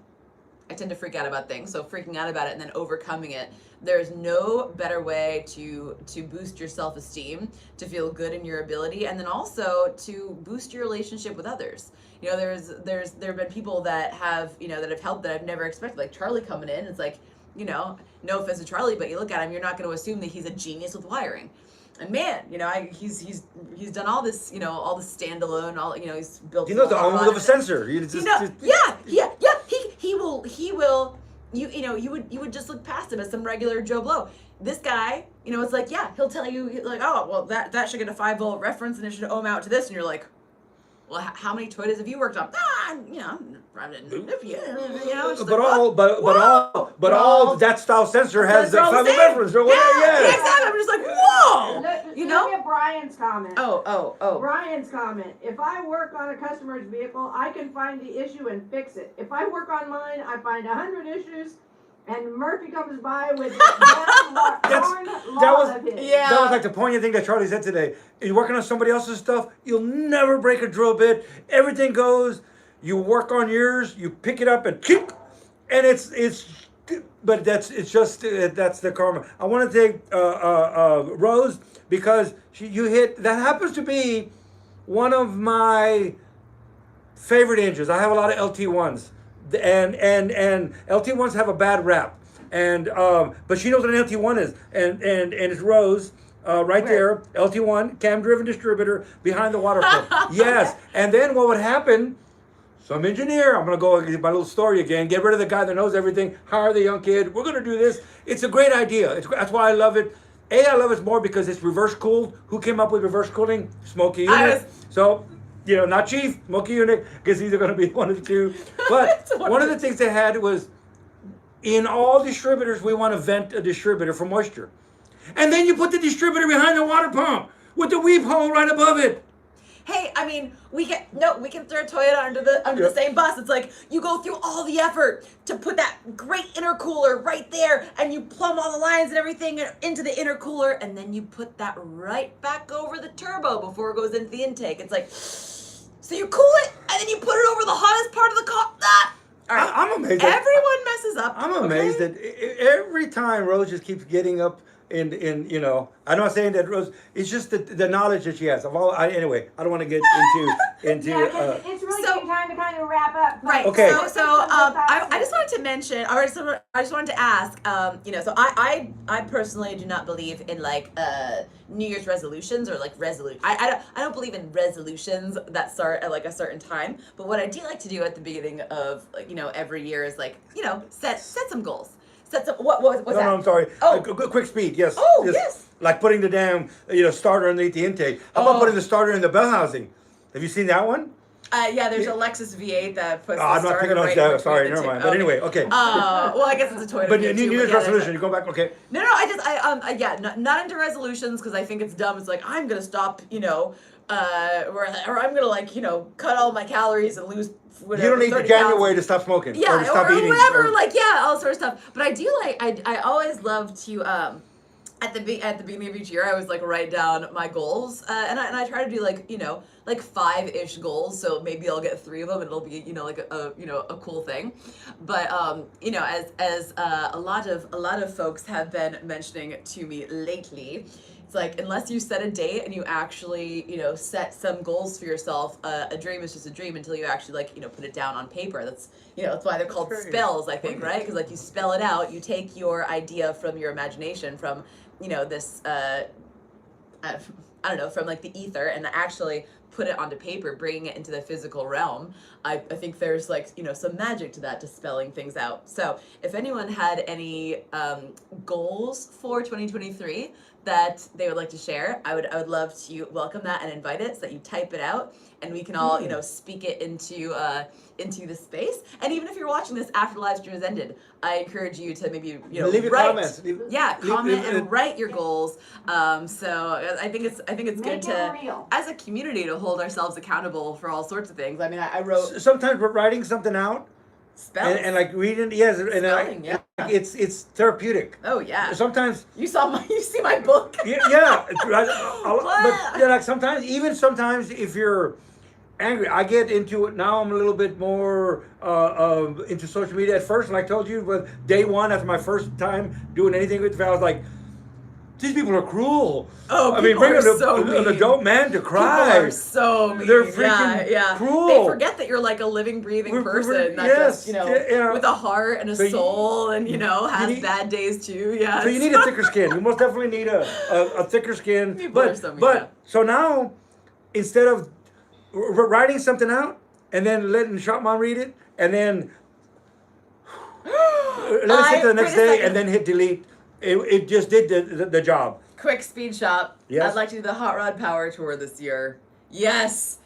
Speaker 3: I tend to freak out about things, so freaking out about it and then overcoming it. There's no better way to boost your self-esteem, to feel good in your ability, and then also to boost your relationship with others. There have been people that have, that have helped that I've never expected, like Charlie coming in. It's like, no offense to Charlie, but you look at him, you're not going to assume that he's a genius with wiring. And man, he's done all this, all the standalone, he's built.
Speaker 1: He knows the arm of a sensor.
Speaker 3: He will. You would just look past him as some regular Joe Blow. This guy, it's like, he'll tell you like, oh, well, that should get a 5-volt reference and it should ohm out to this, and you're like, well, how many Toyotas have you worked on?
Speaker 1: But all that style sensor has the 5-volt reference or whatever.
Speaker 3: Yeah, exactly. I'm just like, whoa.
Speaker 2: Look at Brian's comment.
Speaker 3: Oh.
Speaker 2: Brian's comment. If I work on a customer's vehicle, I can find the issue and fix it. If I work on mine, I find 100 issues. And Murphy comes by with that of his.
Speaker 3: Yeah.
Speaker 1: That was like the poignant thing that Charlie said today. You're working on somebody else's stuff, you'll never break a drill bit. Everything goes. You work on yours, you pick it up and kick, and that's the karma. I want to take Rose because that happens to be one of my favorite engines. I have a lot of LT1s. And LT1s have a bad rap, but she knows what an LT1 is, and it's Rose, right there, LT1 cam driven distributor behind the water pump. Yes, and then what would happen? Some engineer, I'm gonna go my little story again. Get rid of the guy that knows everything. Hire the young kid. We're gonna do this. It's a great idea. That's why I love it. I love it more because it's reverse cooled. Who came up with reverse cooling? Smokey Unit. So. Not Chief, Smokey Unit, because these are going to be one of the two. But one of the things they had was, in all distributors, we want to vent a distributor for moisture. And then you put the distributor behind the water pump with the weep hole right above it.
Speaker 3: Hey, I mean, we can throw Toyota under the same bus. It's like you go through all the effort to put that great intercooler right there, and you plumb all the lines and everything into the intercooler, and then you put that right back over the turbo before it goes into the intake. It's like, so you cool it, and then you put it over the hottest part of the car. All right.
Speaker 1: I'm amazed.
Speaker 3: Everyone messes up.
Speaker 1: I'm amazed that every time Rose just keeps getting up I'm not saying that Rose. It's just the knowledge that she has. Anyway, I don't want to get into.
Speaker 2: It's really time to kind of wrap up.
Speaker 3: Right.
Speaker 1: Okay.
Speaker 3: So I just wanted to mention. I just wanted to ask. So I personally do not believe in like New Year's resolutions or like I don't believe in resolutions that start at like a certain time. But what I do like to do at the beginning of every year is like set some goals. What's that?
Speaker 1: No, I'm sorry.
Speaker 3: Oh.
Speaker 1: Quick speed, yes.
Speaker 3: Oh, yes.
Speaker 1: Like putting the damn, starter underneath the intake. How about putting the starter in the bell housing? Have you seen that one?
Speaker 3: There's a Lexus V8 that puts the
Speaker 1: I'm not
Speaker 3: starter
Speaker 1: picking on
Speaker 3: right
Speaker 1: that. Sorry, never mind. But anyway, okay.
Speaker 3: Well, I guess it's a Toyota.
Speaker 1: But
Speaker 3: V8
Speaker 1: New Year's resolution, you go back, okay.
Speaker 3: No, not into resolutions because I think it's dumb. It's like, I'm going to stop, or I'm going to cut all my calories and lose whatever. You
Speaker 1: don't need January to stop smoking.
Speaker 3: Yeah,
Speaker 1: or to stop eating.
Speaker 3: Whatever, all sort of stuff. But I do I always love to, at the beginning of each year, I always write down my goals, and I try to do 5-ish goals. So maybe I'll get 3 of them, and it'll be a cool thing. But as a lot of folks have been mentioning to me lately, it's like unless you set a date and you actually set some goals for yourself, a dream is just a dream until you actually put it down on paper. That's that's why they're called spells, I think, right? Because you spell it out, you take your idea from your imagination, from this I don't know, from the ether, and actually put it onto paper, bringing it into the physical realm. I think there's some magic to that, to spelling things out. So if anyone had any goals for 2023 that they would like to share, I would love to welcome that and invite it, so that you type it out and we can all speak it into the space. And even if you're watching this after the live stream has ended, I encourage you to maybe
Speaker 1: leave your comments.
Speaker 3: Comment and write your goals. So I think it's good to, as a community, to hold ourselves accountable for all sorts of things. I mean, I wrote
Speaker 1: sometimes we're writing something out.
Speaker 3: Spells.
Speaker 1: And reading, yes, and
Speaker 3: spelling,
Speaker 1: it's therapeutic.
Speaker 3: Oh yeah.
Speaker 1: Sometimes
Speaker 3: you see my book.
Speaker 1: Yeah. But sometimes if you're angry, I get into it now. I'm a little bit more into social media. At first, like I told you, but day one after my first time doing anything with it, I was like, these people are cruel.
Speaker 3: Oh,
Speaker 1: I mean,
Speaker 3: people are
Speaker 1: bring
Speaker 3: so
Speaker 1: an
Speaker 3: mean.
Speaker 1: adult man to cry.
Speaker 3: People are so mean.
Speaker 1: They're freaking cruel.
Speaker 3: They forget that you're like a living, breathing person, not just, with a heart and a soul and, has bad days too. Yeah.
Speaker 1: So you need a thicker skin. You most definitely need a thicker skin.
Speaker 3: People are so mean,
Speaker 1: but so now, instead of writing something out and then letting Shopmon read it and then let us get to the next day and then hit delete, it just did the job.
Speaker 3: Quick speed shop.
Speaker 1: Yes.
Speaker 3: I'd like to do the Hot Rod Power Tour this year. Yes.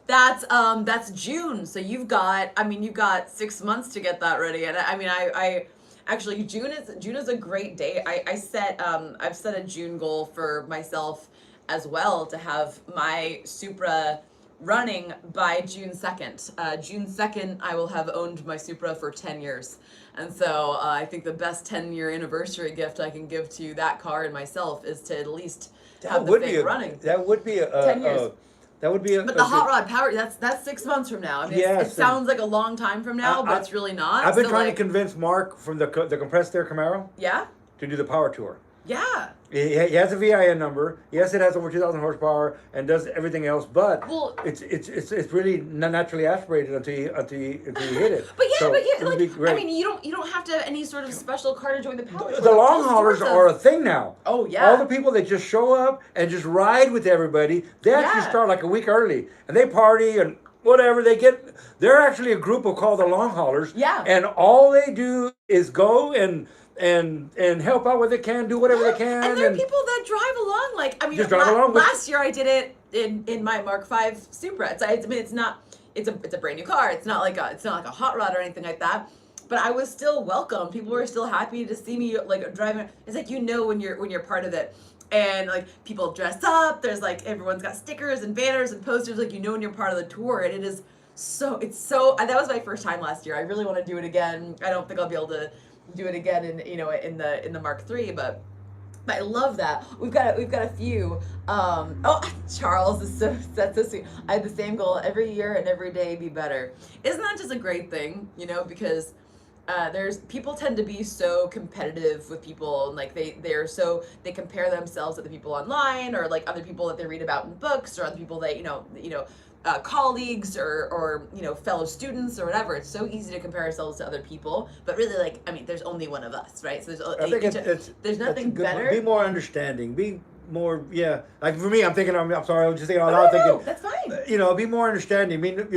Speaker 3: That's June. So you've got 6 months to get that ready. And I actually June is a great day. I've set a June goal for myself as well to have my Supra running by June 2nd. June 2nd, I will have owned my Supra for 10 years. And so I think the best 10-year anniversary gift I can give to that car and myself is to at least have the thing running.
Speaker 1: That would be
Speaker 3: 10 years.
Speaker 1: That would be
Speaker 3: But the Hot Rod Power, that's 6 months from now. I mean, it sounds like a long time from now, but it's really not.
Speaker 1: I've been trying to convince Mark from the compressed air Camaro to do the power tour.
Speaker 3: Yeah.
Speaker 1: He has a VIN number. Yes, it has over 2,000 horsepower and does everything else, but it's really not naturally aspirated until you hit it.
Speaker 3: But I mean, you don't have to have any sort of special car to join the power tour.
Speaker 1: The long haulers are a thing now.
Speaker 3: Oh yeah.
Speaker 1: All the people that just show up and just ride with everybody, they actually start like a week early and they party and whatever they're actually a group called the long haulers.
Speaker 3: Yeah.
Speaker 1: And all they do is go and help out where they can, do whatever they can.
Speaker 3: And there are people that drive along. Like, I mean, last year I did it in my Mark V Supra. It's a brand new car. It's not like a hot rod or anything like that. But I was still welcome. People were still happy to see me like driving. It's like when you're part of it. And like people dress up. There's like everyone's got stickers and banners and posters. Like when you're part of the tour. And it's so. That was my first time last year. I really want to do it again. I don't think I'll be able to do it again in the Mark III, but I love that. We've got a few. Charles is that's so sweet. I had the same goal every year and every day be better. Isn't that just a great thing? Because there's people tend to be so competitive with people and like they compare themselves to the people online or like other people that they read about in books or other people that colleagues or fellow students or whatever. It's so easy to compare ourselves to other people, but really there's only one of us, right? So there's nothing better.
Speaker 1: Be more understanding. Be more, like for me, I'm sorry, I was just thinking out loud, thinking,
Speaker 3: that's fine.
Speaker 1: Be more understanding. I mean,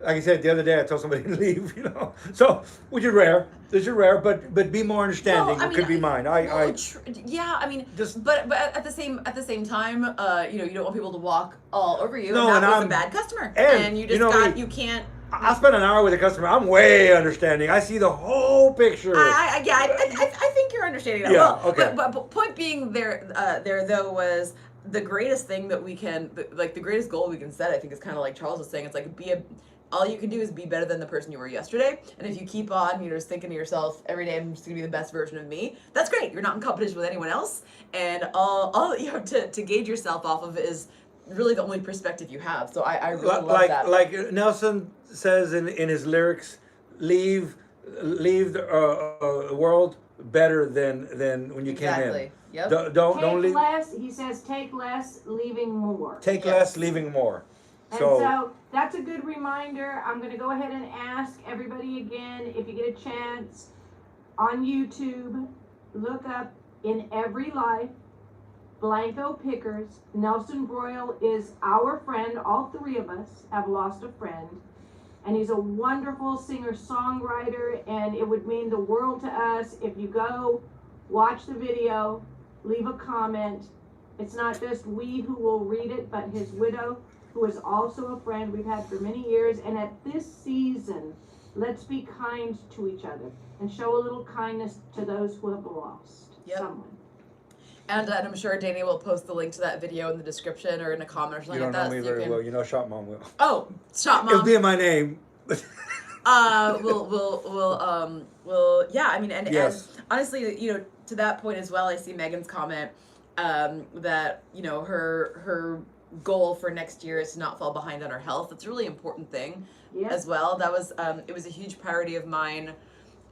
Speaker 1: like I said the other day, I told somebody to leave, so, which is rare. This is rare, but be more understanding. It could be mine.
Speaker 3: But at the same time, you don't want people to walk all over you.
Speaker 1: No,
Speaker 3: and that was a bad customer. And you just you can't.
Speaker 1: I spent an hour with a customer. I'm way understanding. I see the whole picture.
Speaker 3: I think you're understanding that well.
Speaker 1: Okay.
Speaker 3: But point being there though was the greatest thing that we can, like the greatest goal we can set. I think is kind of like Charles was saying. It's like all you can do is be better than the person you were yesterday. And if you keep on, just thinking to yourself every day, I'm just gonna be the best version of me. That's great. You're not in competition with anyone else, and all that you have to gauge yourself off of is really the only perspective you have. So I really love that.
Speaker 1: Like Nelson says in his lyrics, leave the world better than when you came in.
Speaker 3: Exactly. Yep.
Speaker 1: Don't leave.
Speaker 2: Take less. He says, take less, leaving more.
Speaker 1: Take less, leaving more.
Speaker 2: And so that's a good reminder. I'm going to go ahead and ask everybody again, if you get a chance, on YouTube, look up In Every Life, Blanco Pickers. Nelson Broyle is our friend. All three of us have lost a friend. And he's a wonderful singer-songwriter, and it would mean the world to us if you go watch the video, leave a comment. It's not just we who will read it, but his widow, who is also a friend we've had for many years. And at this season, let's be kind to each other and show a little kindness to those who have lost someone.
Speaker 3: And I'm sure Danny will post the link to that video in the descrition or in a comment or something like that.
Speaker 1: You don't know me very well. You know Shop Mom will.
Speaker 3: Oh, Shop Mom.
Speaker 1: It'll be in my name.
Speaker 3: Yeah, I mean, and honestly, to that point as well, I see Megan's comment that, her goal for next year is to not fall behind on her health. It's a really important thing as well. That was, it was a huge priority of mine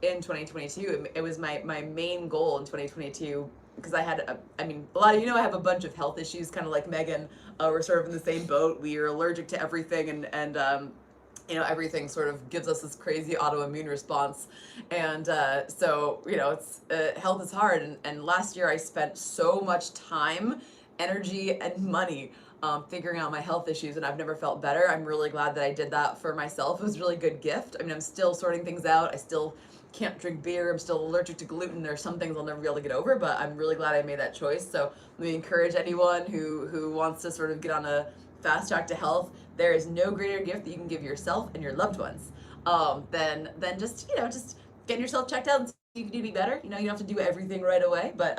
Speaker 3: in 2022. It was my main goal in 2022 because I had, I mean, a lot of I have a bunch of health issues, kind of like Megan. We're sort of in the same boat. We are allergic to everything, and everything sort of gives us this crazy autoimmune response. And so, it's health is hard. And last year I spent so much time, energy, and money figuring out my health issues, and I've never felt better. I'm really glad that I did that for myself. It was a really good gift. I mean, I'm still sorting things out. I still can't drink beer. I'm still allergic to gluten. There's some things I'll never be able to get over, but I'm really glad I made that choice. So let me encourage anyone who wants to sort of get on a fast track to health. There is no greater gift that you can give yourself and your loved ones than just just getting yourself checked out and see if you can do to be better. You don't have to do everything right away, but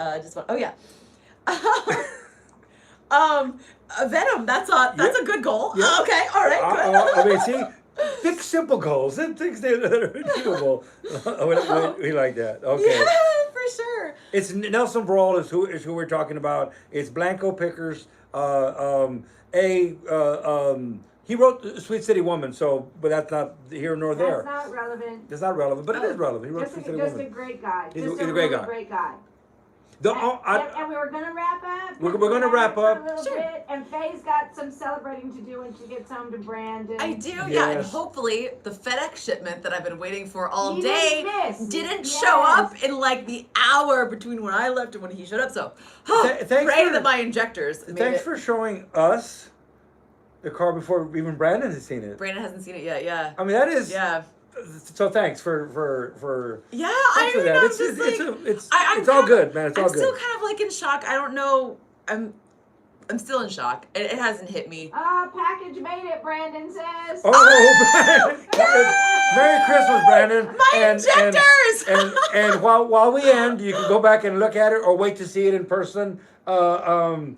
Speaker 3: Venom. That's a good goal.
Speaker 1: Yeah.
Speaker 3: Okay, all right, good.
Speaker 1: I mean, see, pick simple goals and things that are achievable. we like that. Okay.
Speaker 3: Yeah, for sure.
Speaker 1: It's Nelson Brawl is who we're talking about. It's Blanco Pickers. He wrote Sweet City Woman, but that's not here nor there.
Speaker 2: That's not relevant.
Speaker 1: It's not relevant, but it is relevant. He wrote Sweet City Woman.
Speaker 2: Just a great guy.
Speaker 1: He's
Speaker 2: Just
Speaker 1: a
Speaker 2: a
Speaker 1: great
Speaker 2: really
Speaker 1: guy.
Speaker 2: great guy.
Speaker 1: And
Speaker 2: we were gonna wrap up.
Speaker 1: We're gonna wrap up.
Speaker 2: A little bit, and Faye's got some celebrating to do when she gets home to Brandon.
Speaker 3: I do,
Speaker 1: Yes.
Speaker 3: yeah, and hopefully the FedEx shipment that I've been waiting for all
Speaker 2: You
Speaker 3: day
Speaker 2: didn't miss.
Speaker 3: show up in like the hour between when I left and when he showed up. So,
Speaker 1: Thanks
Speaker 3: pray
Speaker 1: for-
Speaker 3: that my injectors made
Speaker 1: Thanks
Speaker 3: it.
Speaker 1: for showing us the car before even Brandon has seen it.
Speaker 3: Brandon hasn't seen it yet. Yeah.
Speaker 1: I mean, that is.
Speaker 3: Yeah.
Speaker 1: So thanks for.
Speaker 3: Yeah,
Speaker 1: Thanks for that. It's all good, man. It's all
Speaker 3: I'm
Speaker 1: good.
Speaker 3: still kind of like in shock. I don't know. I'm still in shock. It hasn't hit me.
Speaker 2: Package made it, Brandon says.
Speaker 1: Oh, Merry Christmas, Brandon.
Speaker 3: My injectors!
Speaker 1: And while we end, you can go back and look at it or wait to see it in person.
Speaker 3: I should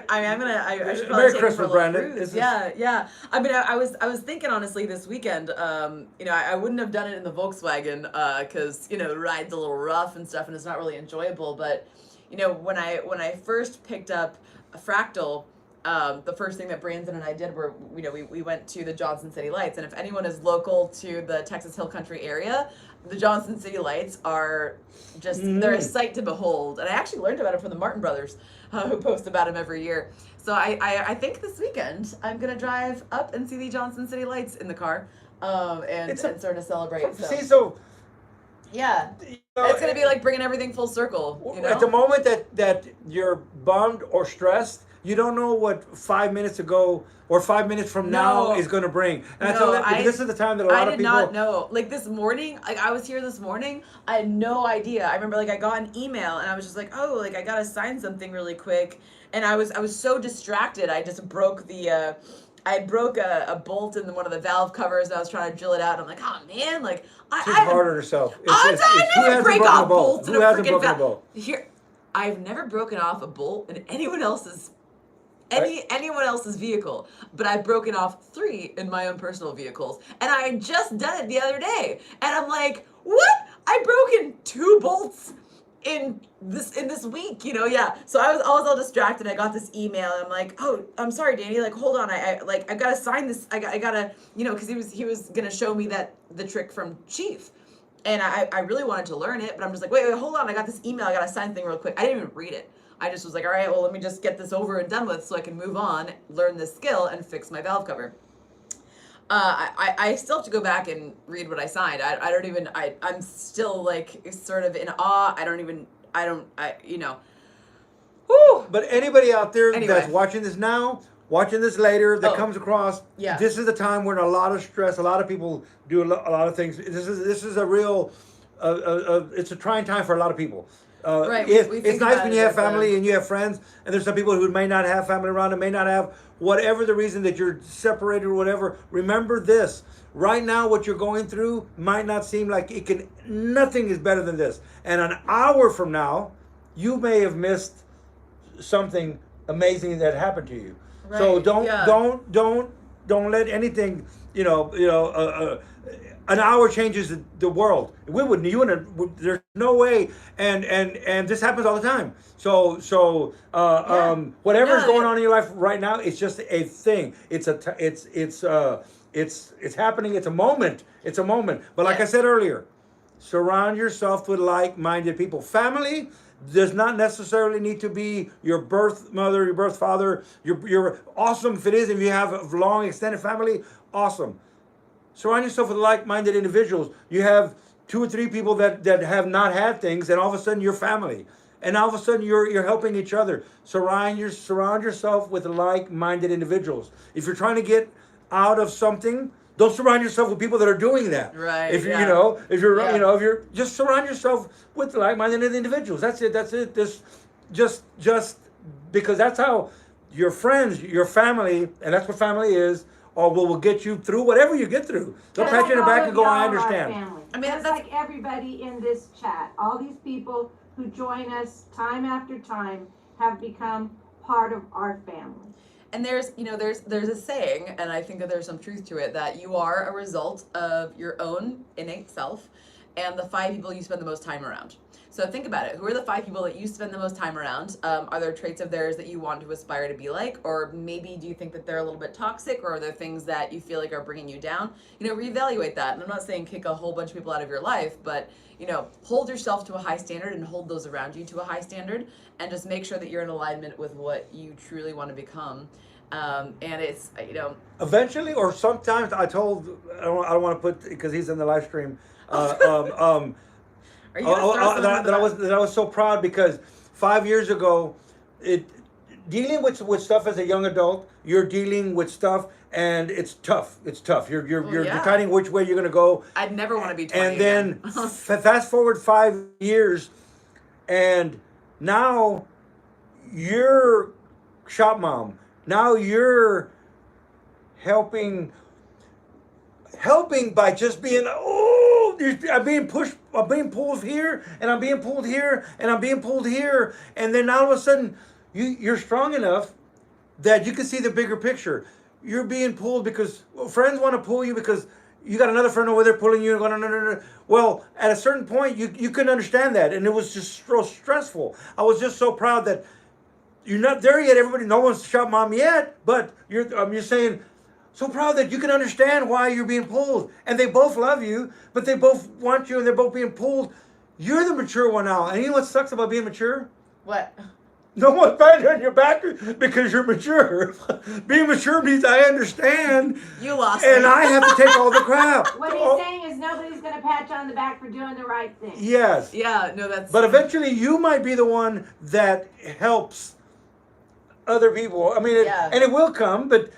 Speaker 3: probably
Speaker 1: Merry
Speaker 3: take
Speaker 1: Christmas,
Speaker 3: it for a little
Speaker 1: Brandon.
Speaker 3: cruise. Yeah. I mean, I was thinking honestly this weekend. I wouldn't have done it in the Volkswagen because the ride's a little rough and stuff, and it's not really enjoyable. But when I first picked up a Fractal, the first thing that Brandon and I did were we went to the Johnson City Lights, and if anyone is local to the Texas Hill Country area, the Johnson City Lights are just they're a sight to behold. And I actually learned about it from the Martin brothers, who post about them every year. So I think this weekend I'm gonna drive up and see the Johnson City Lights in the car, and sort of celebrate.
Speaker 1: So
Speaker 3: yeah, it's gonna be like bringing everything full circle.
Speaker 1: At the moment that you're bummed or stressed, you don't know what 5 minutes ago or 5 minutes from now is going to bring. And this is the time that a lot of people.
Speaker 3: I did not know. Like this morning, I was here this morning. I had no idea. I remember I got an email and I was just like, oh, I gotta sign something really quick. And I was so distracted. I just broke I broke a bolt in one of the valve covers, and I was trying to drill it out. And I'm like, oh man,
Speaker 1: she's hard on herself.
Speaker 3: I never break off bolts in a freaking
Speaker 1: valve.
Speaker 3: valve. Here, I've never broken off a bolt in anyone else's vehicle, but I've broken off 3 in my own personal vehicles, and I had just done it the other day, and I'm like, what? I've broken 2 bolts in this week, yeah. So I was all distracted. I got this email, and I'm like, oh, I'm sorry, Danny. Hold on, I gotta sign this. I gotta, because he was gonna show me the trick from Chief, and I really wanted to learn it, but I'm just like, wait, hold on. I got this email. I gotta sign something real quick. I didn't even read it. I just was like, all right, well, let me just get this over and done with so I can move on, learn this skill, and fix my valve cover. I still have to go back and read what I signed. I'm still sort of in awe. Whew.
Speaker 1: But anybody out there
Speaker 3: Anyway.
Speaker 1: that's watching this now, watching this later, that comes across, this is the time when a lot of stress, a lot of people do a lot of things. This is a real, it's a trying time for a lot of people.
Speaker 3: Right.
Speaker 1: It's nice when you have family and you have friends, and there's some people who may not have family around and may not have whatever the reason that you're separated or whatever. Remember this. Right now, what you're going through might not seem like nothing is better than this. And an hour from now, you may have missed something amazing that happened to you.
Speaker 3: Right.
Speaker 1: So don't let anything, an hour changes the world. There's no way, and this happens all the time. So whatever's going on in your life right now, it's just a thing. It's happening. It's a moment. But like I said earlier, surround yourself with like-minded people. Family does not necessarily need to be your birth mother, your birth father. You're awesome if it is. If you have a long extended family, awesome. Surround yourself with like-minded individuals. You have 2 or 3 people that have not had things, and all of a sudden you're family. And all of a sudden you're helping each other. Surround yourself with like-minded individuals. If you're trying to get out of something, don't surround yourself with people that are doing that.
Speaker 3: Right.
Speaker 1: If
Speaker 3: yeah.
Speaker 1: if you're just surround yourself with like-minded individuals. That's it. This just because that's how your friends, your family, and that's what family is. Or will get you through whatever you get through. They'll pat you in the back and go, I understand.
Speaker 2: I mean, just like everybody in this chat, all these people who join us time after time have become part of our family.
Speaker 3: And there's a saying, and I think that there's some truth to it, that you are a result of your own innate self and the 5 people you spend the most time around. So think about it. Who are the 5 people that you spend the most time around? Are there traits of theirs that you want to aspire to be like? Or maybe do you think that they're a little bit toxic? Or are there things that you feel like are bringing you down? Reevaluate that. And I'm not saying kick a whole bunch of people out of your life, but, hold yourself to a high standard and hold those around you to a high standard. And just make sure that you're in alignment with what you truly want to become. And it's,
Speaker 1: Eventually, or sometimes I don't want to put, because he's in the live stream, that I was so proud because 5 years ago, dealing with stuff as a young adult, you're dealing with stuff and it's tough. It's tough. You're deciding which way you're gonna go.
Speaker 3: I'd never want to be 20
Speaker 1: And then fast forward 5 years, and now you're shop mom. Now you're helping by just being I'm being pushed, I'm being pulled here, and I'm being pulled here, and I'm being pulled here, and then all of a sudden you're strong enough that you can see the bigger picture. You're being pulled because friends want to pull you because you got another friend over there pulling you and going, no. Well, at a certain point you couldn't understand that, and it was just so stressful. I was just so proud that you're not there yet. Everybody, no one's shot mom yet, but you're saying, so proud that you can understand why you're being pulled. And they both love you, but they both want you and they're both being pulled. You're the mature one now. And you know what sucks about being mature?
Speaker 3: What?
Speaker 1: No one's patting you on your back because you're mature. Being mature means I understand.
Speaker 3: You lost
Speaker 1: and
Speaker 3: me.
Speaker 1: I have to take all the crap.
Speaker 2: What he's saying is nobody's going to pat you on the back for doing the right thing.
Speaker 1: Yes.
Speaker 3: Yeah, no, that's...
Speaker 1: But eventually you might be the one that helps other people. I mean, and it will come, but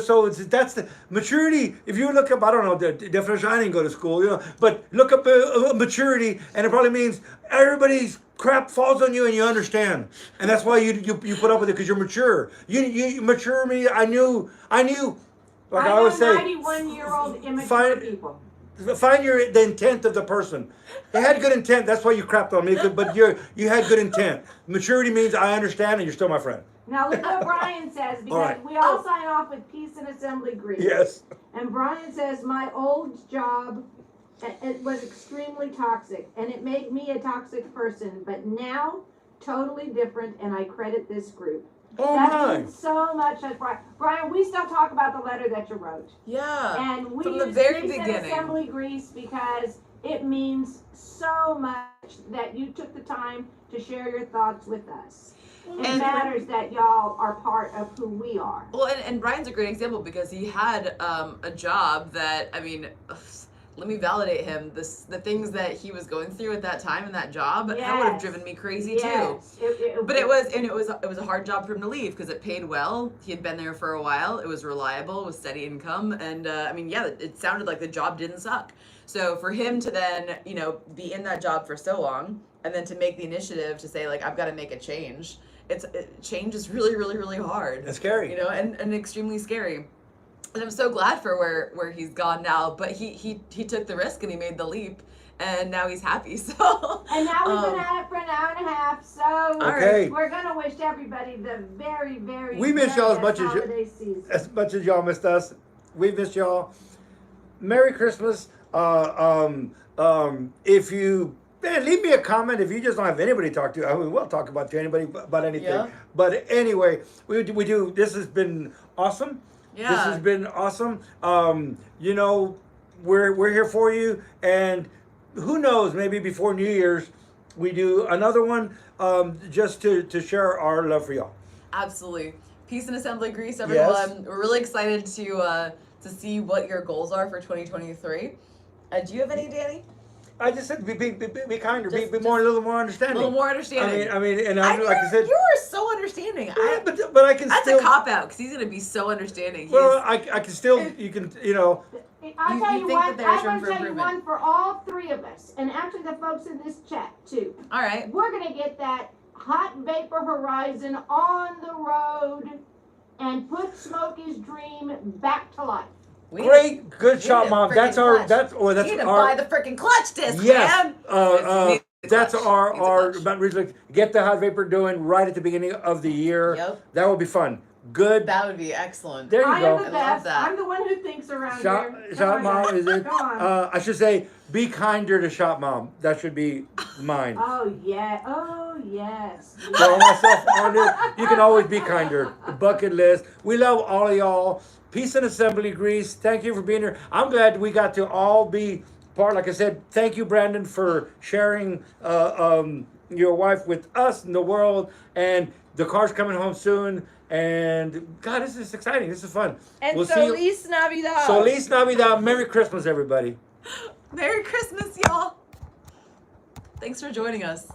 Speaker 1: so that's the maturity. If you look up, I don't know the definition. I didn't go to school, but look up maturity, and it probably means everybody's crap falls on you, and you understand, and that's why you put up with it because you're mature. You mature me. I knew. Like I always say,
Speaker 2: 91-year-old immature people.
Speaker 1: Find the intent of the person. They had good intent. That's why you crapped on me. But you had good intent. Maturity means I understand, and you're still my friend.
Speaker 2: Now look what Brian says, because we all sign off with peace and assembly greetings.
Speaker 1: Yes.
Speaker 2: And Brian says, my old job, it was extremely toxic, and it made me a toxic person, but now, totally different, and I credit this group.
Speaker 1: Oh
Speaker 2: that means so much. Brian, we still talk about the letter that you wrote.
Speaker 3: Yeah.
Speaker 2: And we
Speaker 3: from
Speaker 2: use
Speaker 3: the very
Speaker 2: peace
Speaker 3: beginning.
Speaker 2: and assembly grease because it means so much that you took the time to share your thoughts with us. It matters that y'all are part of who we are.
Speaker 3: Well, and Brian's a great example because he had a job that, I mean, let me validate him. The things that he was going through at that time in that job, that would have driven me crazy too. But it was a hard job for him to leave because it paid well. He had been there for a while. It was reliable, with steady income, and it sounded like the job didn't suck. So for him to then, be in that job for so long, and then to make the initiative to say, like, I've got to make a change. Change is really, really, really hard.
Speaker 1: It's scary.
Speaker 3: And extremely scary. And I'm so glad for where he's gone now. But he took the risk and he made the leap, and now he's happy. So.
Speaker 2: And now we've been at it for an hour and a half. So we're gonna wish everybody the very, very
Speaker 1: we miss y'all as much as y'all missed us. We miss y'all. Merry Christmas. If you. Man, leave me a comment if you just don't have anybody to talk to. I mean, we'll talk about anybody about anything. Yeah. But anyway, we do. This has been awesome.
Speaker 3: Yeah.
Speaker 1: This has been awesome. We're here for you, and who knows? Maybe before New Year's, we do another one just to share our love for y'all.
Speaker 3: Absolutely. Peace and assembly grease, everyone.
Speaker 1: Yes.
Speaker 3: We're really excited to see what your goals are for 2023. Do you have any, Danny?
Speaker 1: I just said be kinder,
Speaker 3: Just-
Speaker 1: be more, a little more understanding.
Speaker 3: A little more understanding.
Speaker 1: I mean, and I'm, like I said,
Speaker 3: you are so understanding.
Speaker 1: but I can
Speaker 3: That's
Speaker 1: still.
Speaker 3: a cop out because he's gonna be so understanding.
Speaker 1: Well, I can still, you can, you know.
Speaker 2: I'll
Speaker 3: You-
Speaker 2: tell
Speaker 3: you
Speaker 2: you
Speaker 3: think
Speaker 2: one.
Speaker 3: that there's room
Speaker 2: I'm
Speaker 3: for
Speaker 2: going to tell you
Speaker 3: improvement.
Speaker 2: one for all three of us, and actually the folks in this chat too.
Speaker 3: All right.
Speaker 2: We're going to get that hot vapor horizon on the road and put Smokey's dream back to life.
Speaker 3: We
Speaker 1: Great, good
Speaker 3: need
Speaker 1: shot,
Speaker 3: a
Speaker 1: Mom.
Speaker 3: freaking
Speaker 1: That's our.
Speaker 3: clutch.
Speaker 1: That's
Speaker 3: need to buy the freaking clutch disc,
Speaker 1: yes.
Speaker 3: man. Needs the
Speaker 1: That's
Speaker 3: clutch.
Speaker 1: our
Speaker 3: Needs a clutch.
Speaker 1: originally get the hot vapor doing right at the beginning of the year.
Speaker 3: Yep.
Speaker 1: That would be fun. Good.
Speaker 3: That would be excellent.
Speaker 1: There you
Speaker 2: I
Speaker 1: go.
Speaker 2: am the
Speaker 3: I love
Speaker 2: best.
Speaker 3: that.
Speaker 2: I'm the one who thinks around
Speaker 1: Shot,
Speaker 2: here.
Speaker 1: shot
Speaker 2: Come on
Speaker 1: mom,
Speaker 2: now.
Speaker 1: is it?
Speaker 2: Go on.
Speaker 1: I should say, be kinder to shot mom. That should be mine.
Speaker 2: Oh yeah. Oh yes.
Speaker 1: So myself, Arnold, you can always be kinder. The bucket list. We love all of y'all. Peace and assembly grease. Thank you for being here. I'm glad we got to all be part. Like I said, thank you, Brandon, for sharing your wife with us in the world. And the car's coming home soon. And God, this is exciting. This is fun.
Speaker 4: And
Speaker 1: We'll see you.
Speaker 4: Feliz Navidad.
Speaker 1: Feliz Navidad. Merry Christmas, everybody.
Speaker 3: Merry Christmas, y'all. Thanks for joining us.